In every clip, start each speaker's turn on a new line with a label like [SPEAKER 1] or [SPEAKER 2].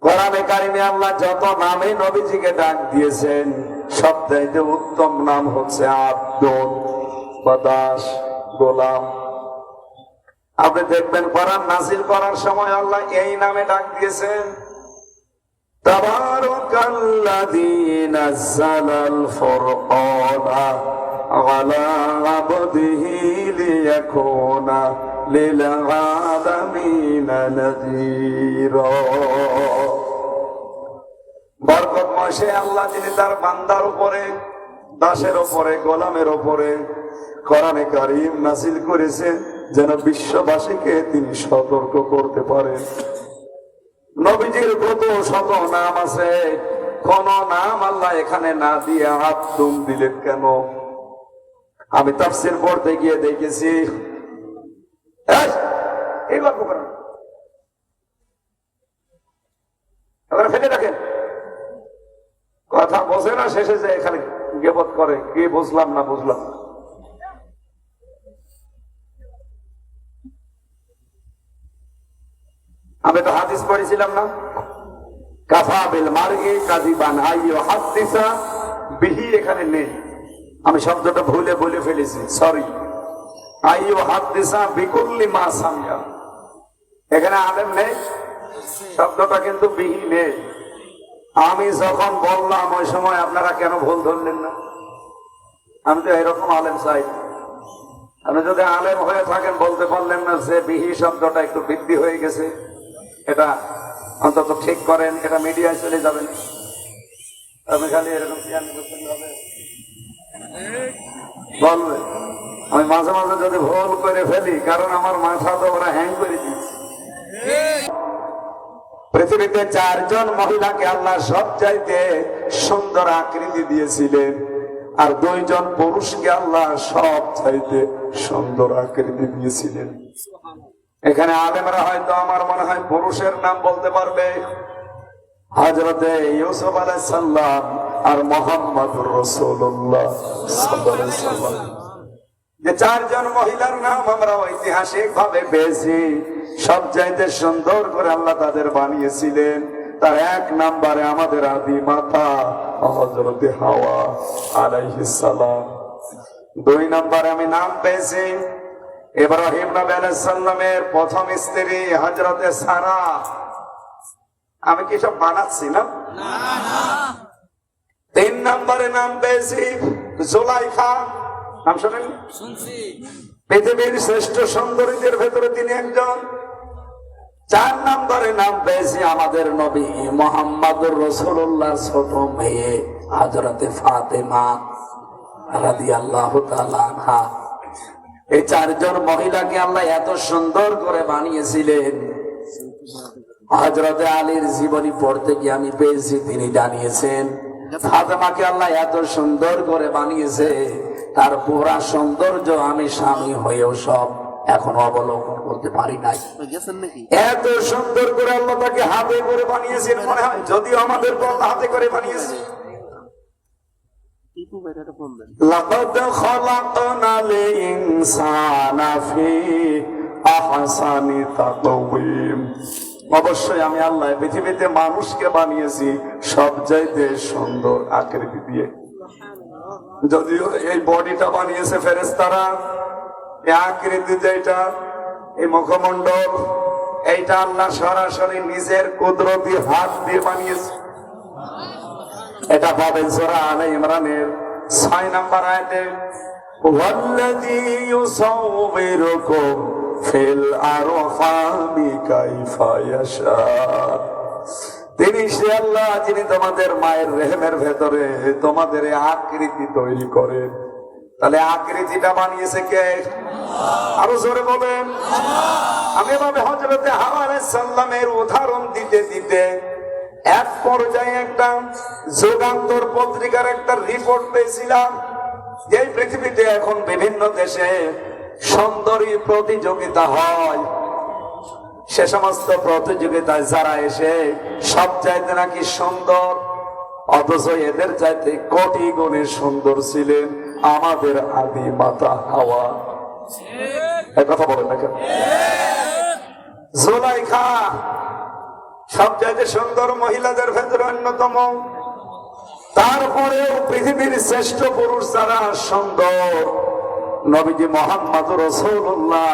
[SPEAKER 1] কোরআনে কারিমে আল্লাহ যত নামে নবীজিকে ডাক দিয়েছেন সবচাইতে উত্তম নাম হচ্ছে আব্দুল বা দাস, গোলাম। আপনি দেখবেন কোরআন নাযিল করার সময় আল্লাহ এই নামে ডাক দিয়েছেন, তাবারাকাল্লাযী নাযালাল ফুরকানা আলা আবদিহি লিয়াকুনা লিল আলামিনা নাযীরা। বরকতময় সে আল্লাহ যিনি তার বান্দার উপরে, দাসের উপরে, গোলামের উপরে কোরআনে কারীম নাযিল করেছেন যেন বিশ্ববাসীকে তিনি সতর্ক করতে পারেন। নবীজির কত শত নাম আছে, কোন নাম আল্লাহ এখানে না দিয়ে আব্দুম দিলেন কেন? আমি তাফসীর পড়তে গিয়ে দেখেছি ফেলে রাখেন, কথা বোঝে না, শেষে যে এখানে গীবত করে, কি বুঝলাম না বুঝলাম। আমি তো হাদিস পড়েছিলাম না, কাফা বিল মারই কাযিবান আইয়ু হাদিসা বিহি, এখানে নেই, আমি শব্দটা ভুলে বলে ফেলেছি, সরি। আইয়ু হাদিসা বিকুল্লি মা সামিয়া, এখানে আলেম নেই, শব্দটা কিন্তু বিহি নেই। আমি যখন বললাম ওই সময় আপনারা কেন ভুল ধরলেন না? আমি তো এরকম আলেম চাই। আপনি যদি আলেম হয়ে থাকেন বলতে পারলেন না যে বিহি শব্দটা একটু বৃদ্ধি হয়ে গেছে, এটা অন্তত ঠিক করেন, এটা মিডিয়ায় চলে যাবেন। আপনি খালি এরকম বলবেন। আমি মাঝে মাঝে যদি ভুল করে ফেলি, কারণ আমার মাথা তো ওরা হ্যাং করে দিচ্ছে। পৃথিবীতে 4 জন মহিলাকে আল্লাহ সবচাইতে সুন্দর আকৃতি দিয়েছিলেন, আর 2 জন পুরুষকে আল্লাহ সবচাইতে সুন্দর আকৃতি দিয়েছিলেন। এখানে আলেমরা হয়তো আমার মনে হয় পুরুষের নাম বলতে পারবে, হযরতে ইউসুফ আলাইহিস সালাম আর মুহাম্মদুর রাসূলুল্লাহ সাল্লাল্লাহু আলাইহি ওয়াসাল্লাম। যে 4 জন মহিলার নাম আমরা ঐতিহাসিক ভাবে পেয়েছি, সবচাইতে সুন্দর করে আল্লাহ তাদের বানিয়েছিলেন। তার 1 নম্বরে আমাদের আদি মাতা হযরতে হাওয়া আলাইহিস সালাম। 2 নম্বরে আমি নাম পেয়েছি ইব্রাহিম নবী আলাইহিস সালামের প্রথম স্ত্রী হযরতে সারা। আমি কি সব বানাচ্ছি না? 3 নম্বরে নাম পেয়েছি জুলাইখা, নাম শুনেন? শুনছি। পৃথিবীর শ্রেষ্ঠ সুন্দরীদের ভেতরে তিনি একজন। 4 নম্বরে নাম পেয়েছি আমাদের নবী মুহাম্মদুর রাসূলুল্লাহর ছোট মেয়ে হযরতে ফাতেমা রাদিয়াল্লাহু তাআলা আনহা। এই 4 জন মহিলাকে আল্লাহ এত সুন্দর করে বানিয়েছিলেন। হযরতে আলীর জীবনী পড়তে গিয়ে আমি পেয়েছি তিনি জানিয়েছেন ফাতেমাকে আল্লাহ এত সুন্দর করে বানিয়েছে, তার পুরা সৌন্দর্য আমি স্বামী হয়েও সব এখনো অবলোকন করতে পারি নাই। এত সুন্দর করে আল্লাহ তাকে হাতে করে বানিয়েছেন, মনে হয় যদিও আমাদের আল্লাহ হাতে করে বানিয়েছে। লাকাদ খালাকনাল ইনসানা ফি আহসানি তাকওয়িম। অবশ্যই আমি আল্লাহ পৃথিবীতে মানুষকে বানিয়েছি সবচাইতে সুন্দর আকৃতি দিয়ে। যদিও এই বডিটা বানিয়েছে ফেরেশতারা, এই আকৃতি যেটা, এই মুখমণ্ডল, এইটা আল্লাহ সরাসরি নিজের কুদরতি হাত দিয়ে বানিয়েছে। এটা পাবেন সূরা আলে ইমরানের 6 নম্বর আয়াতে, ওয়াল্লাযী ইউসাউবিরুকুম ফিল আরহামি কাইফা ইয়াশা। তিনি সে আল্লাহ যিনি তোমাদের মায়ের রেহেমের ভেতরে তোমাদের আকৃতি তৈরি করেন। তাহলে আকৃতিটা বানিয়েছে কে? আরো জোরে বলেন। আমি এভাবে হযরতে হাওয়া আলাইহিস সালামের উদাহরণ দিতে দিতে এক পর্যায়ে একটা যুগান্তর পত্রিকার একটা রিপোর্ট পেয়েছিলাম যে পৃথিবীতে এখন বিভিন্ন দেশে সুন্দরী প্রতিযোগিতা হয়। সে সমস্ত প্রতিযোগিতায় যারা এসে সব চাইতে নাকি সুন্দর, অথচ এদের চাইতে কোটি গুণে সুন্দর ছিলেন আমাদের আদি মাতা হাওয়া। কথা বলেন না কেন? জুলাইখা সবচাইতে সুন্দর মহিলাদের ভেতরে অন্যতম। তারপরেও পৃথিবীর শ্রেষ্ঠ পুরুষ যারা সুন্দর, নবীজি মুহাম্মদ রাসূলুল্লাহ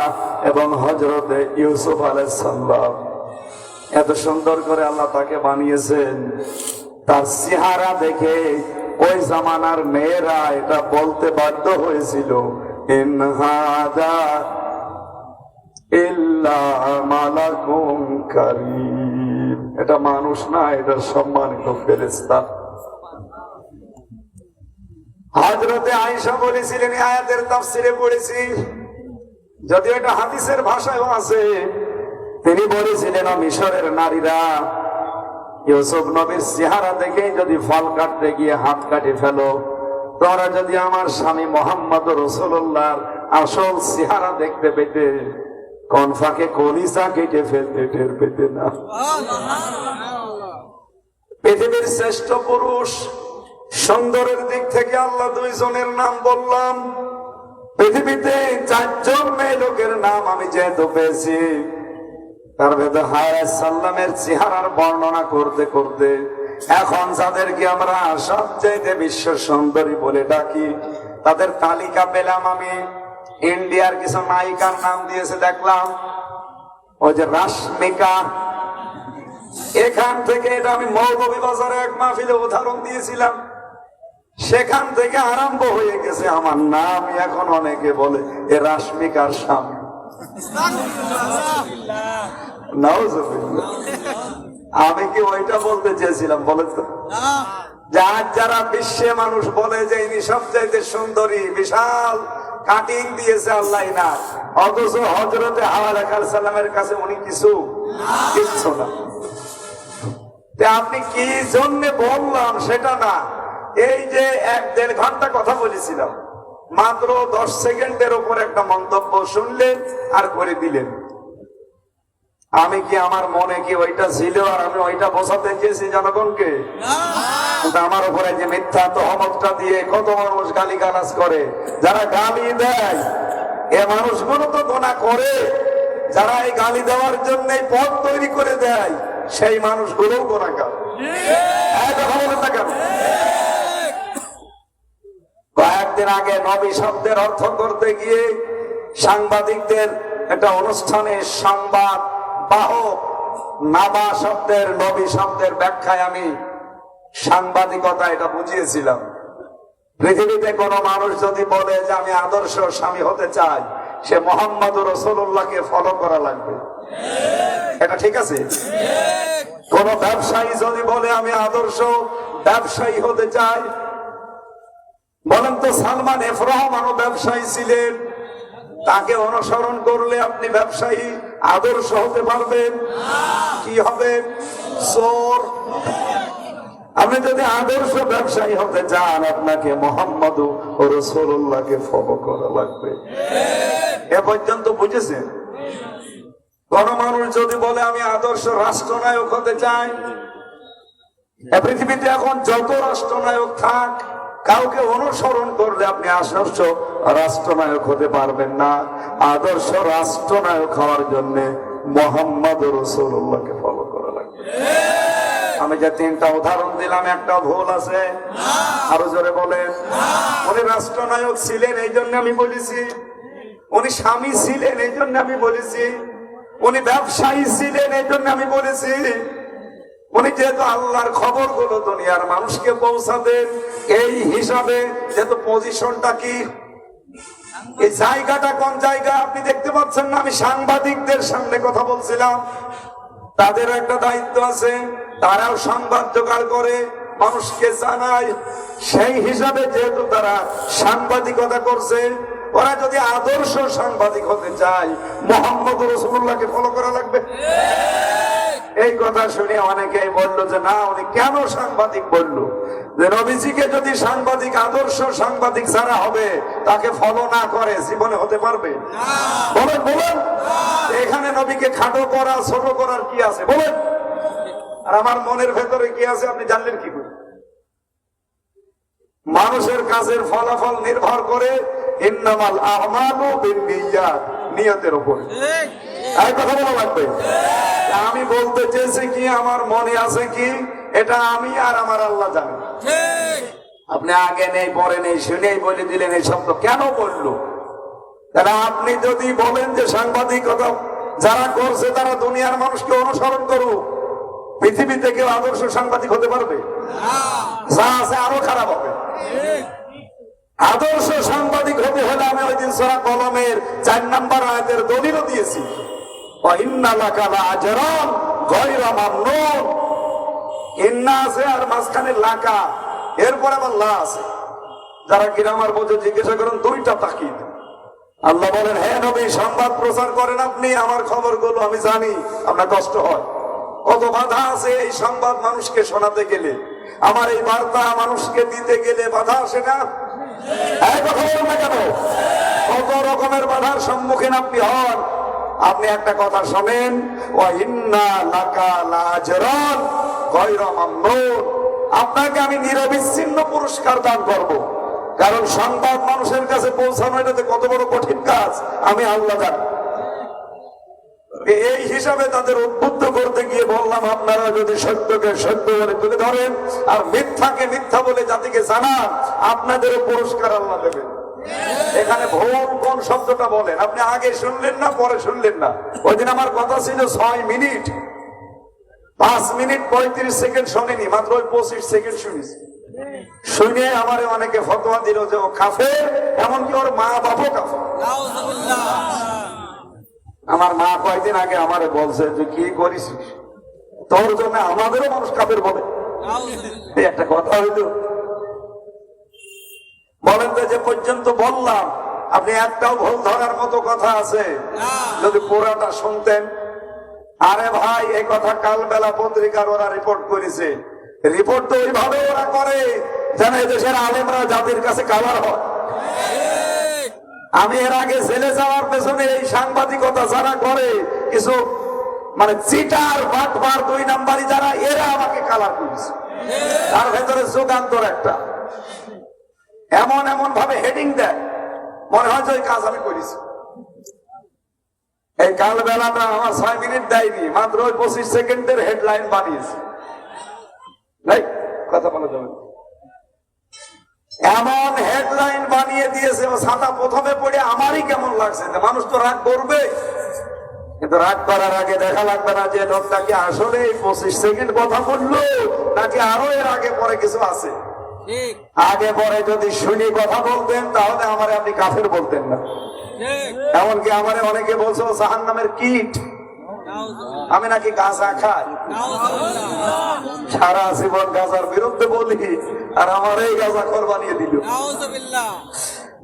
[SPEAKER 1] এবং হযরতে ইউসুফ আলাইহিস সালাম। এত সুন্দর করে আল্লাহ তাকে বানিয়েছেন, তার চেহারা দেখে ওই জামানার মেয়েরা এটা বলতে বাধ্য হয়েছিল, ইন হাদা ইল্লা মালাকুম কারীম, এটা মানুষ না, এটা সম্মানিত ফেরেশতা। হযরতে আয়েশা বলেছিলেন, আয়াতের তাফসিরে পড়েছি, যদিও এটা হাদিসের ভাষায়ও আছে, তিনি বলেছিলেন মিশরের নারীরা ইউসুফ নবীর চেহারা দেখে যদি ফল কাটতে গিয়ে হাত কাটে ফেলো, তোমরা যদি আমার স্বামী মুহাম্মদ রাসূলুল্লাহর আসল চেহারা দেখতে পেতে, কোন ফাঁকে কলিজা কেটে ফেলতে টের পেতে না। পৃথিবীর শ্রেষ্ঠ পুরুষ সুন্দরের দিক থেকে আল্লাহ দুইজনের নাম বললাম, পৃথিবীতে চারজন মেয়ে লোকের নাম আমি যেহেতু পেয়েছি, তার ভেতরে হায়রা সাল্লামের চেহারার বর্ণনা করতে করতে এখন যাদেরকে আমরা সবচেয়ে বিশ্ব সুন্দরী বলে ডাকি, তাদের তালিকা পেলাম আমি। ইন্ডিয়ার কিছু নায়িকার নাম দিয়েছে দেখলাম, ওই যে রাশমিকা, এখান থেকে, এটা আমি মৌলভীবাজারে এক মাহফিলে উদাহরণ দিয়েছিলাম, সেখান থেকে আরম্ভ হয়ে গেছে আমার নাম এখন অনেকে বলে এ রাশমিকার স্বামী। আমি কি ওইটা বলতে চেয়েছিলাম? বলে তো, যারা বিশ্বে মানুষ বলে যে ইনি সবচাইতে সুন্দরী, বিশাল কাটিং দিয়েছে আল্লাহ না, অথচ হযরতে হাওয়া আলাইহিস সালামের কাছে উনি কিচ্ছু না। আপনি কি জন্য বললাম সেটা না, এই যে 1-1.5 ঘন্টা কথা বলেছিলাম, মাত্র 10 সেকেন্ডের উপর একটা মন্তব্য শুনলেন আর করে দিলেন। আমি কি, আমার মনে কি ওইটা ছিল আর আমি ওইটা বোঝাতে চেয়েছি জনগণকে? কিন্তু আমার উপরে যে মিথ্যা তহমতটা দিয়ে কত মানুষ গালিগালাজ করে, যারা গালি দেয় এ মানুষগুলো তো গুনাহ করে, যারা এই গালি দেওয়ার জন্য পথ তৈরি করে দেয় সেই মানুষগুলোও গুনাহগার। কয়েকদিন আগে নবী শব্দের অর্থ করতে গিয়ে সাংবাদিকদের একটা অনুষ্ঠানে সংবাদ বাহক নাবা শব্দের নবী শব্দের ব্যাখ্যায় আমি সাংবাদিকতা এটা বুঝিয়েছিলাম। পৃথিবীতে কোন মানুষ যদি বলে যে আমি আদর্শ স্বামী হতে চাই, সে মুহাম্মদ রাসূলুল্লাহকে ফলো করা লাগবে, এটা ঠিক আছে? কোন ব্যবসায়ী যদি বলে আমি আদর্শ ব্যবসায়ী হতে চাই, বলেন তো সালমান এফ রহমানও ব্যবসায়ী ছিলেন, তাকে অনুসরণ করলে আপনি ব্যবসায়ী আদর্শ হতে পারবেন? কি হবে? চোর। আপনি যদি আদর্শ ব্যবসায়ী হতে চান, আপনাকে মুহাম্মদ রাসূলুল্লাহকে ফলো করা লাগবে। এ পর্যন্ত বুঝেছেন? কোন মানুষ যদি বলে আমি আদর্শ রাষ্ট্রনায়ক হতে চাই, পৃথিবীতে এখন যত রাষ্ট্রনায়ক থাক, কাউকে অনুসরণ করলে আপনি আদর্শ রাষ্ট্রনায়ক হতে পারবেন না। আদর্শ রাষ্ট্রনায়ক হওয়ার জন্য মুহাম্মদ রাসূলুল্লাহকে ফলো করা লাগবে। আমি যে 3টা উদাহরণ দিলাম, একটা ভুল আছে? আরো জোরে বলেন। উনি রাষ্ট্রনায়ক ছিলেন এই জন্য আমি বলেছি, উনি স্বামী ছিলেন এই জন্য আমি বলেছি, উনি ব্যবসায়ী ছিলেন এই জন্য আমি বলেছি, উনি যেহেতু আল্লাহর খবরগুলো দুনিয়ার মানুষকে পৌঁছাতেন, এই হিসাবে যেহেতু পজিশনটা কি, এই জায়গাটা কোন জায়গা আপনি দেখতে পাচ্ছেন না? আমি সাংবাদিকদের সামনে কথা বলছিলাম, তাদের একটা দায়িত্ব আছে, তারাও সংবাদ জোগাড় করে মানুষকে জানায়, সেই হিসাবে যেহেতু তারা সাংবাদিকতা করছে, ওরা যদি আদর্শ সাংবাদিক হতে চায়, মুহাম্মদ রাসূলুল্লাহকে ফলো করা লাগবে। এই কথা শুনে অনেকেই বললো যে না, উনি কেন সাংবাদিক বললো? যে নবীজিকে যদি সাংবাদিক আদর্শ সাংবাদিক যারা হবে তাকে ফলো না করে জীবনে হতে পারবে? বলেন বলেন, এখানে নবীকে খাটো করা ছোট করার কি আছে বলেন? আর আমার মনের ভেতরে কি আছে আপনি জানলেন কি করে? মানুষের কাজের ফলাফল নির্ভর করে ইন্নামাল আমালু বিন্নিয়াত, নিয়তের উপরে। আর কথা বলা লাগবে। আমি বলতে চেয়েছি কি, আমার মনে আছে কি, এটা আমি আর আমার আল্লাহ জানি। আপনি আগে নেই পরে নেই শুনেই বলে দিলেন এই শব্দ কেন বললো? তাহলে আপনি যদি বলেন যে সাংবাদিকতা যারা করছে তারা দুনিয়ার মানুষকে অনুসরণ করুক, পৃথিবীতে কেউ আদর্শ সাংবাদিক হতে পারবে? যা আছে আরো খারাপ হবে। আদর্শ সাংবাদিক হতে হলে আমি ওই দিন সূরা কলমের 4 নম্বর আয়াতের দলিলও দিয়েছি, ওয়া ইন্না লাকা লাআজরান গায়রা মামনুন। ইন্না আছে আর মাঝখানে লাকা, এরপর আবার লা আছে। যারা গ্রামার বোঝে জিজ্ঞাসা করেন দুইটা তাকিদ। আল্লাহ বলেন, হে নবী সংবাদ প্রচার করেন আপনি, আমার খবরগুলো আমি জানি আপনার কষ্ট হয়, কত বাধা আছে এই সংবাদ মানুষকে শোনাতে গেলে, আমার এই বার্তা মানুষকে দিতে গেলে বাধা আসে না? কথা বলেন না কেন? কত রকমের বাধার সম্মুখীন আপনি হন। আপনি একটা কথা শোনেন, ওয়া ইন্না লাকা লাআজরান গায়রা মামনুন, আপনাকে আমি নিরবিচ্ছিন্ন পুরস্কার দান করব। কারণ সংবাদ মানুষের কাছে পৌঁছানো এটাতে কত বড় কঠিন কাজ আমি আল্লাহ জানি। এই হিসাবে তাদের উদ্বুদ্ধ করতে গিয়ে বললাম, আপনারা যদি সত্যকে সত্য বলে তুলে ধরেন আর মিথ্যাকে মিথ্যা বলে জাতিকে জানান, আপনাদের পুরস্কার আল্লাহ দেবেন। এখানে ভুল কোন শব্দটা বলেন? আপনি আগে শুনলেন না পরে শুনলেন না? ওই দিন আমার কথা ছিল 6 মিনিট, 5 মিনিট 35 সেকেন্ড শোনেনি, মাত্র ওই 25 সেকেন্ড শুনেছি। শুনে আমারে অনেকে ফতোয়া দিল যে ও কাফের, এমনকি ওর মা বাবাও কাফের। আমার মা কয়েকদিন আগে আমারে বলছে যে কি করিস তোর জন্য আমাদেরও মানুষ কাফের বলে। একটা কথা হইল, বলেন তো যে পর্যন্ত বললাম আপনি একটাও ভুল ধরার মতো কথা আছে? যদি পুরাটা শুনতেন। আরে ভাই, এই কথা কালবেলা পত্রিকার ওরা রিপোর্ট করেছে। রিপোর্ট তো ওইভাবে ওরা করে যেন এদেশের আলেমরা জাতির কাছে কালার হয়। আমি এর আগে জেলে যাওয়ার পেছনে এই সাংবাদিকতা যারা করে, কিছু মানে চিটার বাটবার 2 নাম্বারি যারা, এরা আমাকে কালার করেছে। তার ভেতরে যুগান্তর একটা এমন এমন ভাবে হেডিং দেয়, মনে হয় যে ওই কাজ আমি করেছি। এই কাল বেলাটা আমার 6 মিনিট দেয়নি, মাত্র ওই 25 সেকেন্ডের হেডলাইন বানিয়েছে। কথা বলা যাবে, এমন হেডলাইন বানিয়ে দিয়েছে। ও ছাতা প্রথমে পড়ে আমারই কেমন লাগছে, মানুষ তো রাগ করবে, কিন্তু রাগ করার আগে দেখা লাগবে না যে লোকটাকে আসলে 25 সেকেন্ড কথা বললো নাকি আরো এর আগে পরে কিছু আছে। আগে পরে যদি শুনি কথা বলতেন তাহলে আমারে আপনি কাফের বলতেন না। এমনকি আমারে অনেকে বলছে ও জাহান্নামের কীট, আমি নাকি গাঁজা খাই, সারা জীবন গাঁজার বিরুদ্ধে বলি আর আমার এই গাঁজাখোর বানিয়ে দিল।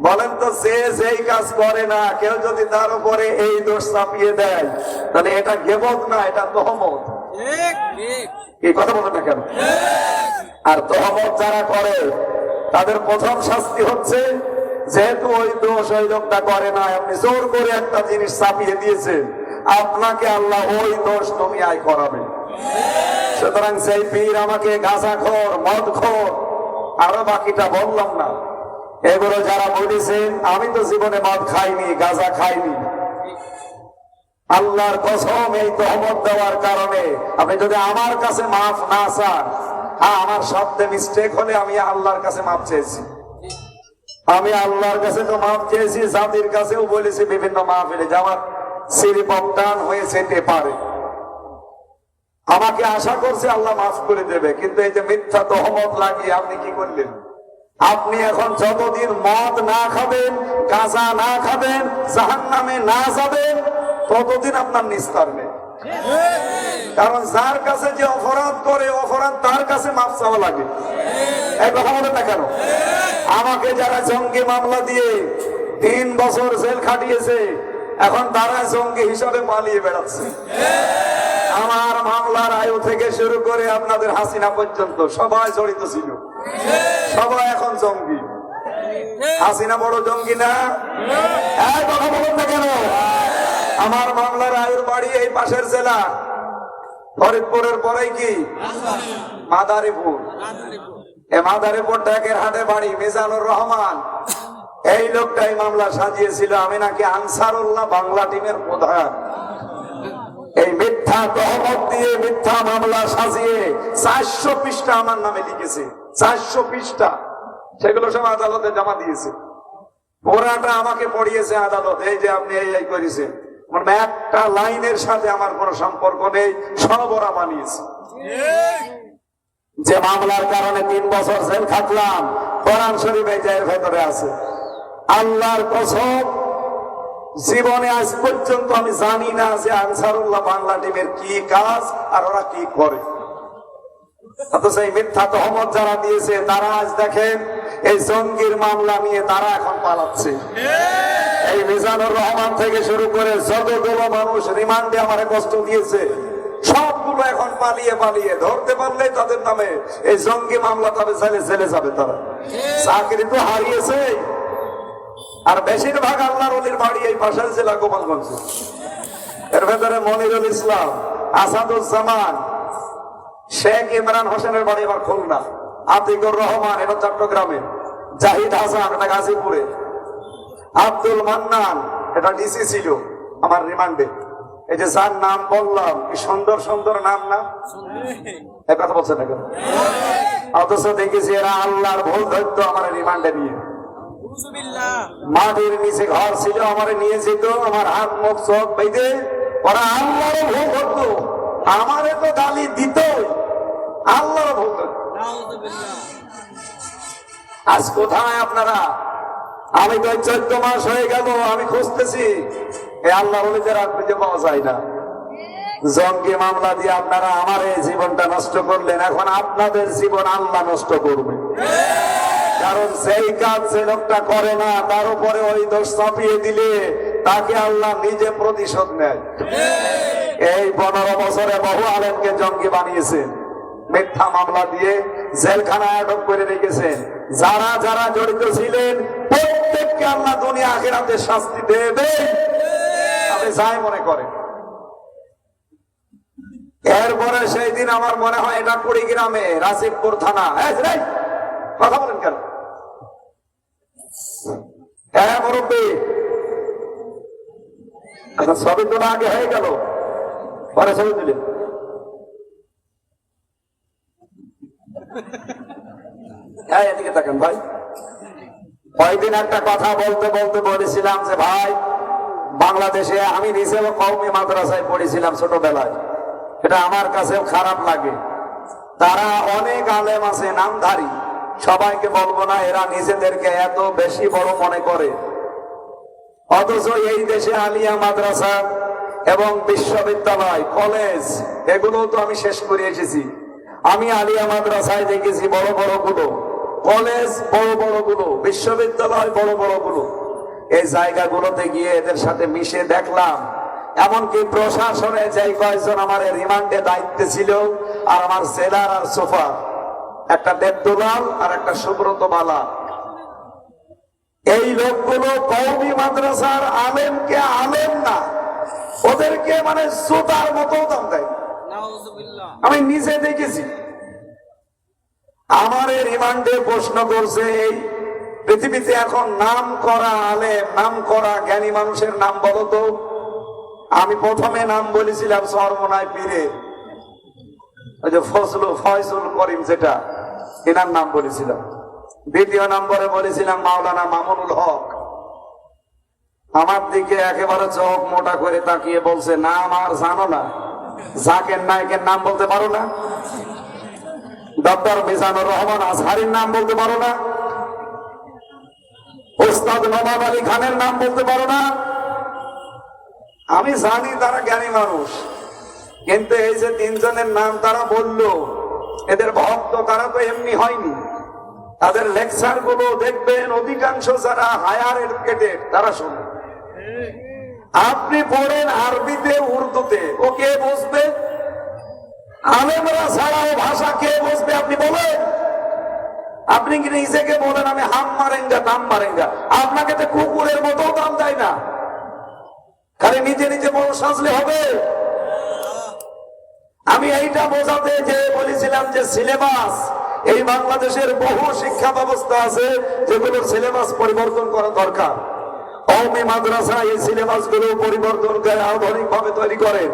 [SPEAKER 1] বলেন তো, যে যেই কাজ করে না, কেউ যদি তার উপরে এই দোষ চাপিয়ে দেয় তাহলে এটা গীবত না, এটা তহমত। এই কথা বলেন না কেন? আর তহমত যারা করে তাদের প্রথম শাস্তি হচ্ছে, যেহেতু ওই দোষ ওই লোকটা করে না, আপনি জোর করে একটা জিনিস চাপিয়ে দিয়েছেন, আপনাকে আল্লাহ ওই দোষ তুমি আয় করাবে। সুতরাং সেই পীর আমাকে গাঁজাখোর, মদখোর, আরো বাকিটা বললাম না, এগুলো যারা বলেছেন, আমি তো জীবনে মদ খাইনি, গাঁজা খাইনি। আল্লাহর কসম, এই তহমত দেওয়ার কারণে আপনি যদি আমার কাছে মাফ না চান, হ্যাঁ আমার শব্দে মিস্টেক হলে আমি আল্লাহর কাছে মাফ চেয়েছি। আমি আল্লাহর কাছে তো মাফ চেয়েছি, জাতির কাছেও বলেছি বিভিন্ন মাহফিলে যে আমার সিরিপটান হয়ে যেতে পারে। আমাকে আশা করছে আল্লাহ মাফ করে দেবে, কিন্তু এই যে মিথ্যা তহমত লাগিয়ে আপনি কি করলেন? আপনি এখন যতদিন মদ না খাবেন, গাঁজা না খাবেন, জাহান্নামে না যাবেন, ততদিন আপনার নিস্তার নেই। কারণ যার কাছে যে অপরাধ করে, অপরাধ তার কাছে মাফ চাওয়া লাগে। এই কথা বলেন না কেন? আমাকে যারা জঙ্গি মামলা দিয়ে 3 বছর জেল খাটিয়েছে, এখন তারা জঙ্গি হিসাবে পালিয়ে বেড়াচ্ছে। আমার মামলার আয়ু থেকে শুরু করে আপনাদের হাসিনা পর্যন্ত সবাই জড়িত ছিল, সবাই এখন জঙ্গি। হাসিনা বড় জঙ্গি না? এই কথা বলুন না কেন? আমার মামলার আয়ুর বাড়ি এই পাশের জেলা ফরিদপুরের পরেই কি মাদারীপুর। এই মাদারীপুর ট্যাকের হাটে বাড়ি মিজানুর রহমান, এই লোকটাই মামলা সাজিয়েছিল আমি নাকি আনসারুল্লাহ বাংলা টিমের প্রধান। এই মিথ্যা তহমত দিয়ে মিথ্যা মামলা সাজিয়ে 400 পৃষ্ঠা আমার নামে লিখেছে, 400 পৃষ্ঠা। সেগুলো সব আদালতে জমা দিয়েছে। ওরাটা আমাকে পড়িয়েছে আদালত, এই যে আপনি এই করেছেন, মানে একটা লাইনের সাথে আমার কোনো সম্পর্ক নেই, সব ওরা বানিয়েছে। যে মামলার কারণে 3 বছর জেল খাটলাম, কোরআন শরীফ এই এর ভেতরে আছে। আল্লাহর কসম, জীবনে আজ পর্যন্ত আমি জানি না যে আনসারুল্লাহ বাংলা টিমের কি কাজ আর ওরা কি করে। অথচ এই মিথ্যা তহমত যারা দিয়েছে তারা আজ দেখেন এই জঙ্গির মামলা নিয়ে তারা এখন পালাচ্ছে। এই মিজানুর রহমান থেকে শুরু করে যতগুলো মানুষ রিমান্ডে আমারে কষ্ট দিয়েছে, সবগুলো এখন পালিয়ে পালিয়ে, ধরতে পারলেই তাদের নামে এই জঙ্গি মামলা তবে জেলে যাবে। তারা চাকরি তো হারিয়েছে। আর বেশিরভাগ আল্লাহর ওলির বাড়ি এই পাশের জেলা গোপালগঞ্জ। এর ভেতরে মনিরুল ইসলাম, আসাদুজ্জামান, শেখ ইমরান হোসেনের বাড়ি এবার খুলনা, আতিকুর রহমান এটা চট্টগ্রামে, জাহিদ হাসান এটা গাজীপুরে, আব্দুল মান্নান এটা ডিসি ছিল আমার রিমান্ডে। এই যে যার নাম বললাম, কি সুন্দর সুন্দর নাম না? এই কথা বলছে না কেন? অথচ দেখেছি এরা আল্লাহর ভুল ধরতো আমার রিমান্ডে নিয়ে। মাটির নিচে ঘর ছিল, আমার নিয়ে যেত, আমার হাত মুখ চোখ বেঁধে ওরা আল্লাহরও ভুল ধরতো, আমারে তো গালি দিত, আল্লাহরও ভুল ধরতো। আজ কোথায় আপনারা? আমি তো 14 মাস হয়ে গেল আমি খুঁজতেছি, এই আল্লাহ ওলিদের আর খুঁজে পাওয়া যায় না। জঙ্গি মামলা দিয়ে আপনারা আমার এই জীবনটা নষ্ট করলেন, এখন আপনাদের জীবন আল্লাহ নষ্ট করবে। কারণ সেই কাজ যে লোকটা করে না তার উপরে ওই দোষ চাপিয়ে দিলে তাকে আল্লাহ নিজে প্রতিশোধ নেয়। এই 15 বছরে বহু আলেমকে জঙ্গি বানিয়েছেন, মিথ্যা মামলা দিয়ে জেলখানায় আটক করে রেখেছেন। যারা যারা জড়িত ছিলেন প্রত্যেককে আল্লাহ দুনিয়া আখিরাতে শাস্তি দেবে, আপনি যাই মনে করেন। এরপরে সেই দিন আমার মনে হয় এটা কুড়িগ্রামে রাশিদপুর থানা। কথা বলেন কেন? হ্যাঁ মুরব্বী, ছবি তোলা আগে হয়ে গেল, পরে ছবি তুলে এদিকে থাকেন ভাই। কয়েকদিন একটা কথা বলতে বলতে বলেছিলাম যে ভাই, বাংলাদেশে আমি নিজেও কওমি মাদ্রাসায় পড়েছিলাম ছোটবেলায়, এটা আমার কাছেও খারাপ লাগে। তারা অনেক আলেম আছে নামধারী, সবাইকে বলবো না, এরা নিজেদেরকে এত বেশি বড় মনে করে। অথচ এই দেশে আলিয়া মাদ্রাসা এবং বিশ্ববিদ্যালয়, কলেজ, এগুলো তো আমি শেষ করে এসেছি। আমি আলিয়া মাদ্রাসায় দেখেছি বড় বড় গুলো, কলেজ বড় বড় গুলো, বিশ্ববিদ্যালয় বড় বড় গুলো। এই জায়গাগুলোতে গিয়ে এদের সাথে মিশে দেখলাম, এমনকি প্রশাসনে যে কয়েকজন আমার রিমান্ডে দায়িত্বে ছিল, আর আমার জেলার আর সোফা, একটা দেবদুলাল আর একটা সুব্রত বালা, এই লোকগুলো কওমি মাদ্রাসার আলেমকে আলেম না, ওদেরকে মানে জুতার মতো দাম দেয়। আমি নিজে দেখেছি। আমার রিমান্ডে প্রশ্ন করছে, এই পৃথিবীতে এখন নাম করা আলেম, নাম করা জ্ঞানী মানুষের নাম বলো তো। আমি প্রথমে নাম বলেছিলাম সরমনায় পীরে, ওই যে ফয়জুল করিম, যেটা এনার নাম বলেছিলাম। দ্বিতীয় নম্বরে বলেছিলাম মাওলানা মামুনুল হক। আমার দিকে একেবারে চোখ মোটা করে তাকিয়ে বলছে, নাম আর জানো না? জাকির নায়েকের নাম বলতে পারো না? ডক্টর মিজানুর রহমান আজহারির নাম বলতে পারো না? ওস্তাদ নবাব আলী খানের নাম বলতে পারো না? আমি জানি তারা জ্ঞানী মানুষ, কিন্তু এই যে 3 জনের নাম তারা বললো, এদের ভক্ত তারা তো এমনি হয়নি। তাদের লেকচার গুলো দেখবেন, অধিকাংশ যারা হায়ার এডুকেটেড তারা শোনে। আপনি পড়েন আরবিতে, উর্দুতে, ও কে বুঝবে? আলেমরা ছাড়াও ভাষা কে বুঝবে? আপনি বলেন। আপনি কি নিজেকে বলেন আমি হাম মারেঙ্গা দাম মারেঙ্গা, আপনাকে তো কুকুরের মতো দাম দেয় না। খালি নিজে নিজে বড় সাজলে হবে? আমি এইটা বোঝাতে যে বলেছিলাম যে সিলেবাস, এই বাংলাদেশের বহু শিক্ষা ব্যবস্থা আছে যেগুলোর সিলেবাস পরিবর্তন করা দরকার। কওমি মাদ্রাসা এই সিলেবাস গুলো পরিবর্তন করে আধুনিক ভাবে তৈরি করেন,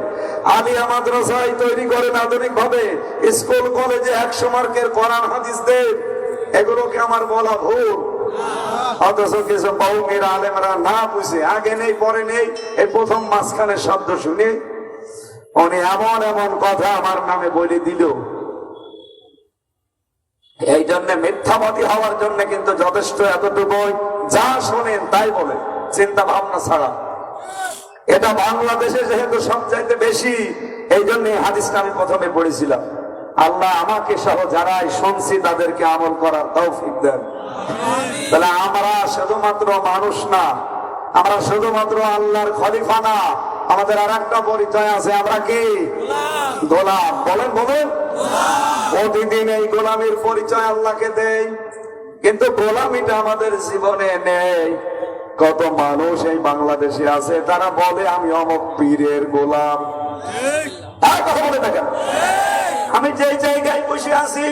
[SPEAKER 1] আলিয়া মাদ্রাসায় তৈরি করেন আধুনিক ভাবে, স্কুল কলেজে 100 মার্কের কোরআন হাদিস দেন, এগুলোকে আমার বলা ভুল। অথচ কিছু কওমের আলেমরা না বুঝে আগে নেই পরে নেই, এই প্রথম মাঝখানে শব্দ শুনে উনি এমন এমন কথা আমার নামে বলে দিল। এই জন্য মিথ্যাবাদী হওয়ার জন্য কিন্তু যথেষ্ট এতটুকু, যা শোনেন তাই বলে, চিন্তা ভাবনা ছাড়া। এটা বাংলাদেশে যেহেতু সবচাইতে বেশি, এই জন্য হাদিসটা আমি প্রথমে পড়েছিলাম। আল্লাহ আমাকে সহ যারাই শুনছি তাদেরকে আমল করার তৌফিক দেন। তাহলে আমরা শুধুমাত্র মানুষ না, আমরা শুধুমাত্র আল্লাহর খলিফা না, আমাদের আর একটা পরিচয় আছে, আমরা কি? গোলাম। বলেন বলেন, প্রতিদিন এই গোলামির পরিচয় আল্লাহকে দেই, কিন্তু গোলামিটা আমাদের জীবনে নেই। কত মানুষ এই বাংলাদেশে আছে, তারা বলে আমি অমুক পীরের গোলাম। কথা বলে থাকেন। আমি যেই জায়গায় বসে আছি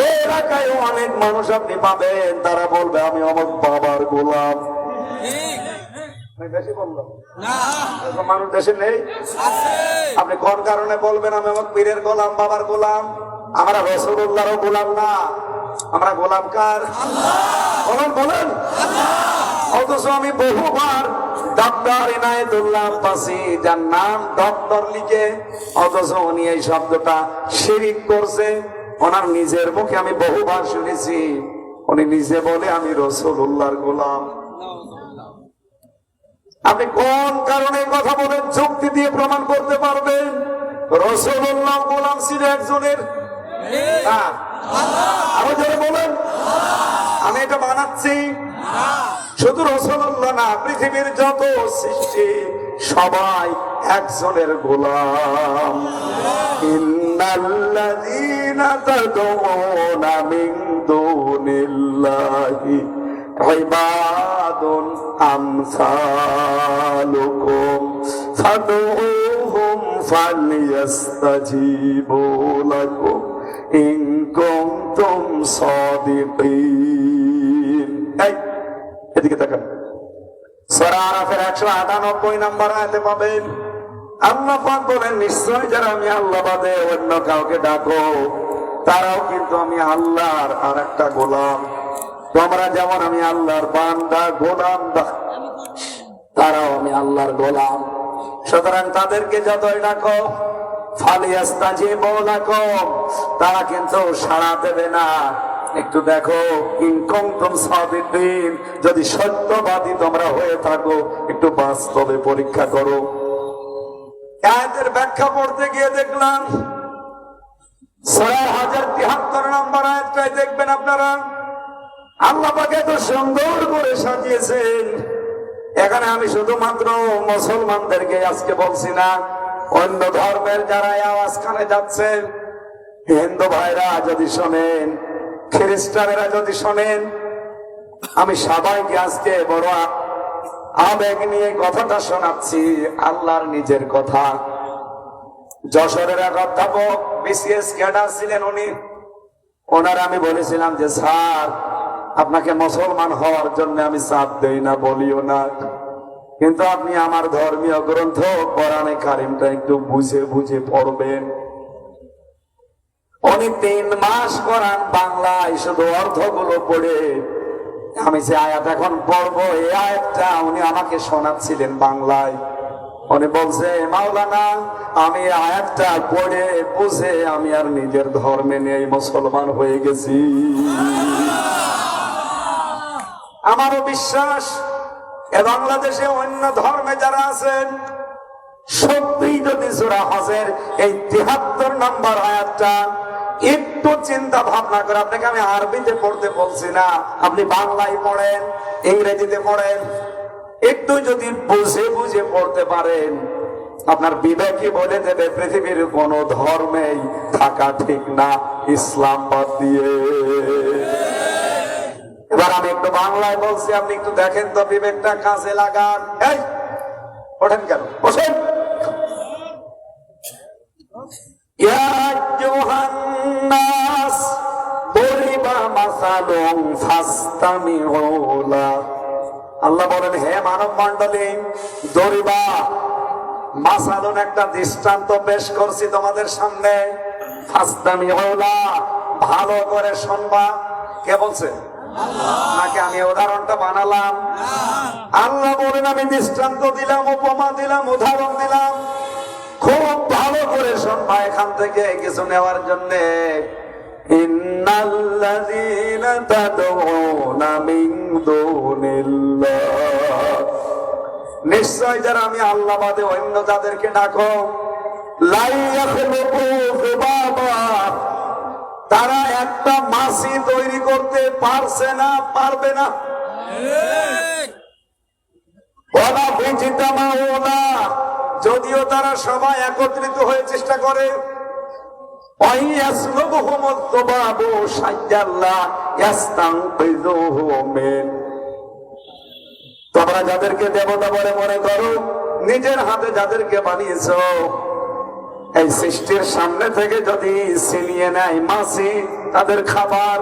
[SPEAKER 1] এই এলাকায় অনেক মানুষ আপনি পাবেন, তারা বলবে আমি অমুক বাবার গোলাম। মানুষ দেশে নেই, আপনি কোন কারণে বলবেন আমি অমুক পীরের গোলাম, বাবার গোলাম? আমরা রাসূলুল্লাহর গোলাম না, আমরা গোলাম কার? বলেন বলেন। অথচ আমি বহুবার ডক্টর ইনায়েতুল্লাহ আব্বাসী, যার নাম ডক্টর লিখে, অথচ উনি এই শব্দটা শিরিক করছে। ওনার নিজের মুখে আমি বহুবার শুনেছি, উনি নিজে বলে আমি রাসূলুল্লাহর গোলাম। আপনি কোন কারণে কথা বলেন, যুক্তি দিয়ে প্রমাণ করতে পারবেন রাসূলুল্লাহ গোলাম ছিল একজনের? আরো জোরে বলেন। আমি এটা বানাচ্ছি? শুধু রাসূলুল্লাহ না, পৃথিবীর যত সৃষ্টি সবাই একজনের গোলাম। ইন্নাল্লাযীনা তাদউনা মিন দুনিল্লাহি ইবাদুন আমসালুকুম ফাদউহুম ফালইস্তাজিবু লাকুম ইন কুনতুম সাদিকিন। এদিকে তাকান, সূরা আরাফের 198 নম্বর আয়াতে পাবেন আল্লাহ পাক বলেন, নিশ্চয় যারা আমি আল্লাহ বাদে অন্য কাউকে ডাকো তারাও কিন্তু আমি আল্লাহর আর একটা গোলাম। তোমরা যেমন আমি আল্লাহর বান্দা গোলাম, তারাও আমি আল্লাহর গোলাম। সুতরাং তাদেরকে যতই ডাকো ফালিয়াস্তাজিবু লাকুম, তারা কিন্তু সাড়া দেবে না। একটু দেখো, ইন কুনতুম সাদিকিন, যদি সত্যবাদী তোমরা হয়ে থাকো, একটু বাস্তবে পরীক্ষা করো। আয়াতের ব্যাখ্যা পড়তে গিয়ে দেখলাম সূরা 1073 নম্বর আয়াতটাই দেখবেন আপনারা, আল্লাহ পাক এত সুন্দর করে সাজিয়েছেন। এখানে আমি শুধুমাত্র মুসলমানদেরকে আজকে বলছি না, অন্য ধর্মের যারা আওয়াজ কানে যাচ্ছে, হিন্দু ভাইরা যদি শোনেন, খ্রিস্টানেরা যদি শোনেন, আমি সবাইকে আজকে বড় আবেগ নিয়ে কথাটা শোনাচ্ছি, আল্লাহর নিজের কথা। যশোরের এক অধ্যাপক বিসিএস ক্যাডার ছিলেন উনি, ওনার আমি বলেছিলাম যে স্যার আপনাকে মুসলমান হওয়ার জন্য আমি চাপ দেই না, বলিও না, কিন্তু আপনি আমার ধর্মীয় গ্রন্থ কোরআনে কারিমটা একটু বুঝে বুঝে পড়বেন। উনি 3 মাস কোরআন বাংলায় শুধু অর্থগুলো পড়ে, আমি যে আয়াত এখন পড়বো এই আয়াতটা উনি আমাকে শোনাচ্ছিলেন বাংলায়। উনি বলছে, মাওলানা আমি আয়াতটা পড়ে বুঝে আমি আর নিজের ধর্মে নেই, মুসলমান হয়ে গেছি। আমারও বিশ্বাস এ বাংলাদেশে অন্য ধর্মে যারা আছেন, সত্যি যদি সূরা হজের এই 73 নম্বর আয়াতটা একটু চিন্তা ভাবনা করে, আপনাকে আমি আরবিতে পড়তে বলছি না, আপনি বাংলায় পড়েন, ইংরেজিতে পড়েন, একটু যদি বুঝে বুঝে পড়তে পারেন, আপনার বিবেকই বলে দেবে পৃথিবীর কোন ধর্মেই থাকা ঠিক না, ইসলাম বাদ দিয়ে। এবার আমি একটু বাংলায় বলছি, আপনি একটু দেখেন তো, বিবেকটা কাজে লাগান। এই ওঠেন কেন, বসেন। ইয়া আইয়ুহান নাস দরিবা মাসালুন ফাসতামিউ লাহু, আল্লাহ বলেন, হে মানব মন্ডলী, দরিবা মাসালুন, একটা দৃষ্টান্ত পেশ করছি তোমাদের সামনে, ফাসতামিউলা, ভালো করে শুনবা। কে বলছে? নাকি আমি উদাহরণটা বানালাম? আল্লাহ বলেন, আমি দৃষ্টান্ত দিলাম, উপমা দিলাম, উদাহরণ দিলাম, খুব ভালো করে শুনবা এখান থেকে কিছু নেওয়ার জন্য। ইন্নাল্লাযীনা তাদউনা মিন দুনিল্লাহ, নিশ্চয় যারা আমি আল্লাহ বাদে অন্য যাদেরকে ডাকো, লা ইয়াখলুকু যুবাবা, তারা একটা মাছি তৈরি করতে পারছে না, পারবে না। ওয়ালা বিজতামাউনা, যদিও তারা সবাই একত্রিত হয়ে চেষ্টা করে। ওয়াইয়াসলুবুহুমুত তুবাবু শাইয়াল্লা ইয়াস্তানকিযুহু মিন, তোমরা যাদেরকে দেবতা বলে মনে করো, নিজের হাতে যাদেরকে বানিয়েছো, এই সৃষ্টির সামনে থেকে যদি ছিনিয়ে নেয় মাছি তাদের খাবার,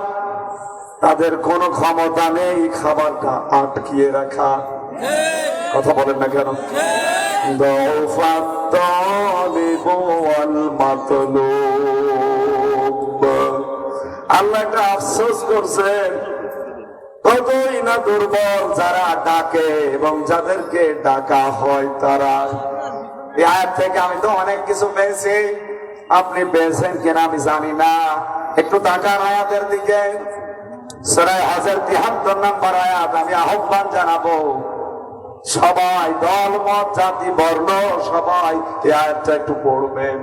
[SPEAKER 1] তাদের কোনো ক্ষমতা নেই খাবারটা আটকিয়ে রাখা। কথা বলেন না কেন? আল্লাহ একটা আফসোস করছেন, কতই না দুর্বল যারা ডাকে এবং যাদেরকে ডাকা হয় তারা। এই আয়াত থেকে আমি তো অনেক কিছু পেয়েছি, আপনি পেয়েছেন কিনা আমি জানি না। একটু তাকান আয়াতের দিকে, সূরা হজের ৭৩ নম্বর আয়াত। আমি আহ্বান জানাবো সবাই, দল মত জাতি বর্ণ সবাই এই আয়াতটা একটু পড়বেন।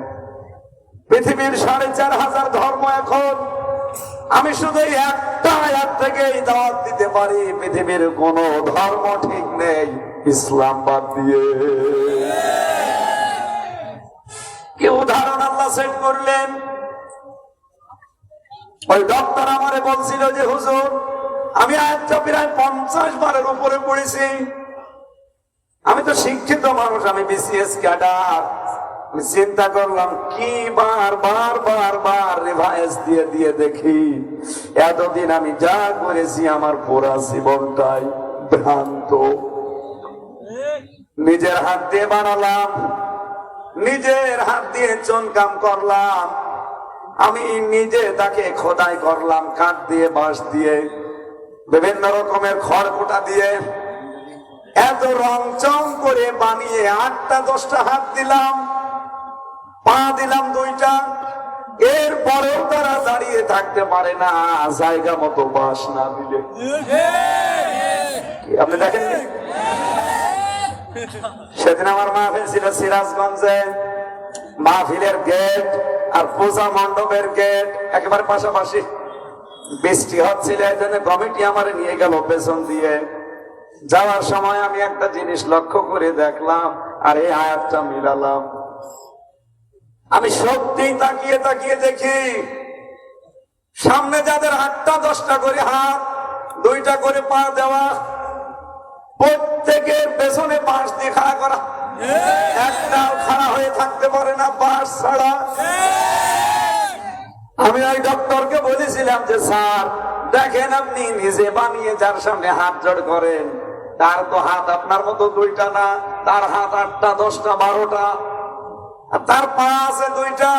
[SPEAKER 1] পৃথিবীর ৪৫০০ ধর্ম এখন, আমি শুধু একটা আয়াত থেকে দাওয়াত দিতে পারি, পৃথিবীর কোন ধর্ম ঠিক নেই ইসলাম বাদ দিয়ে। কি উদাহরণ আল্লাহ সেট করলেন। ওই ডক্টর আমারে বলছিল যে হুজুর, আমি আয়াতটা প্রায় ৫০ বারের উপরে পড়েছি। আমি তো শিক্ষিত মানুষ, আমি বিসিএস ক্যাডার। আমি চিন্তা করলাম কি বার রিভাইজ দিয়ে দিয়ে দেখি এতদিন আমি যা করেছি আমার পুরা জীবনটাই ভ্রান্ত। নিজের হাত দিয়ে বানালাম, নিজের হাত দিয়ে চুনকাম করলাম, আমি নিজে তাকে খোদাই করলাম, কাঠ দিয়ে, বাঁশ দিয়ে, বিভিন্ন রকমের খড়কুটা দিয়ে, এত রং চং করে বানিয়ে ৮টা ১০টা হাত দিলাম, পা দিলাম ২টা। এরপরেও তারা দাঁড়িয়ে থাকতে পারে না জায়গা মতো বাঁশ না দিলে। আপনি দেখেন, সেদিন আমার মাহফিল ছিল সিরাজগঞ্জে। মাহফিলের গেট আর পূজা মণ্ডপের গেট একেবারে পাশাপাশি। বৃষ্টি হচ্ছিল, এই জন্য কমিটি আমার নিয়ে গেল পেছন দিয়ে। যাওয়ার সময় আমি একটা জিনিস লক্ষ্য করে দেখলাম আর এই আয়াতটা মিলালাম। আমি সত্যি তাকিয়ে তাকিয়ে দেখি সামনে যাদের ৮টা ১০টা করে হাত, ২টা করে পা দেওয়া, প্রত্যেকের পেছনে বাঁশ দিয়ে খাড়া করা, একটাও খাড়া হয়ে থাকতে পারে না বাঁশ ছাড়া। আমি ওই ডক্টরকে বলেছিলাম যে স্যার দেখেন, আপনি নিজে বানিয়ে যার সামনে হাত জোড় করেন, তার তো হাত আপনার মতো ২টা না, তার হাত ৮টা ১০টা ১২টা, আর তার পা আছে ২টা,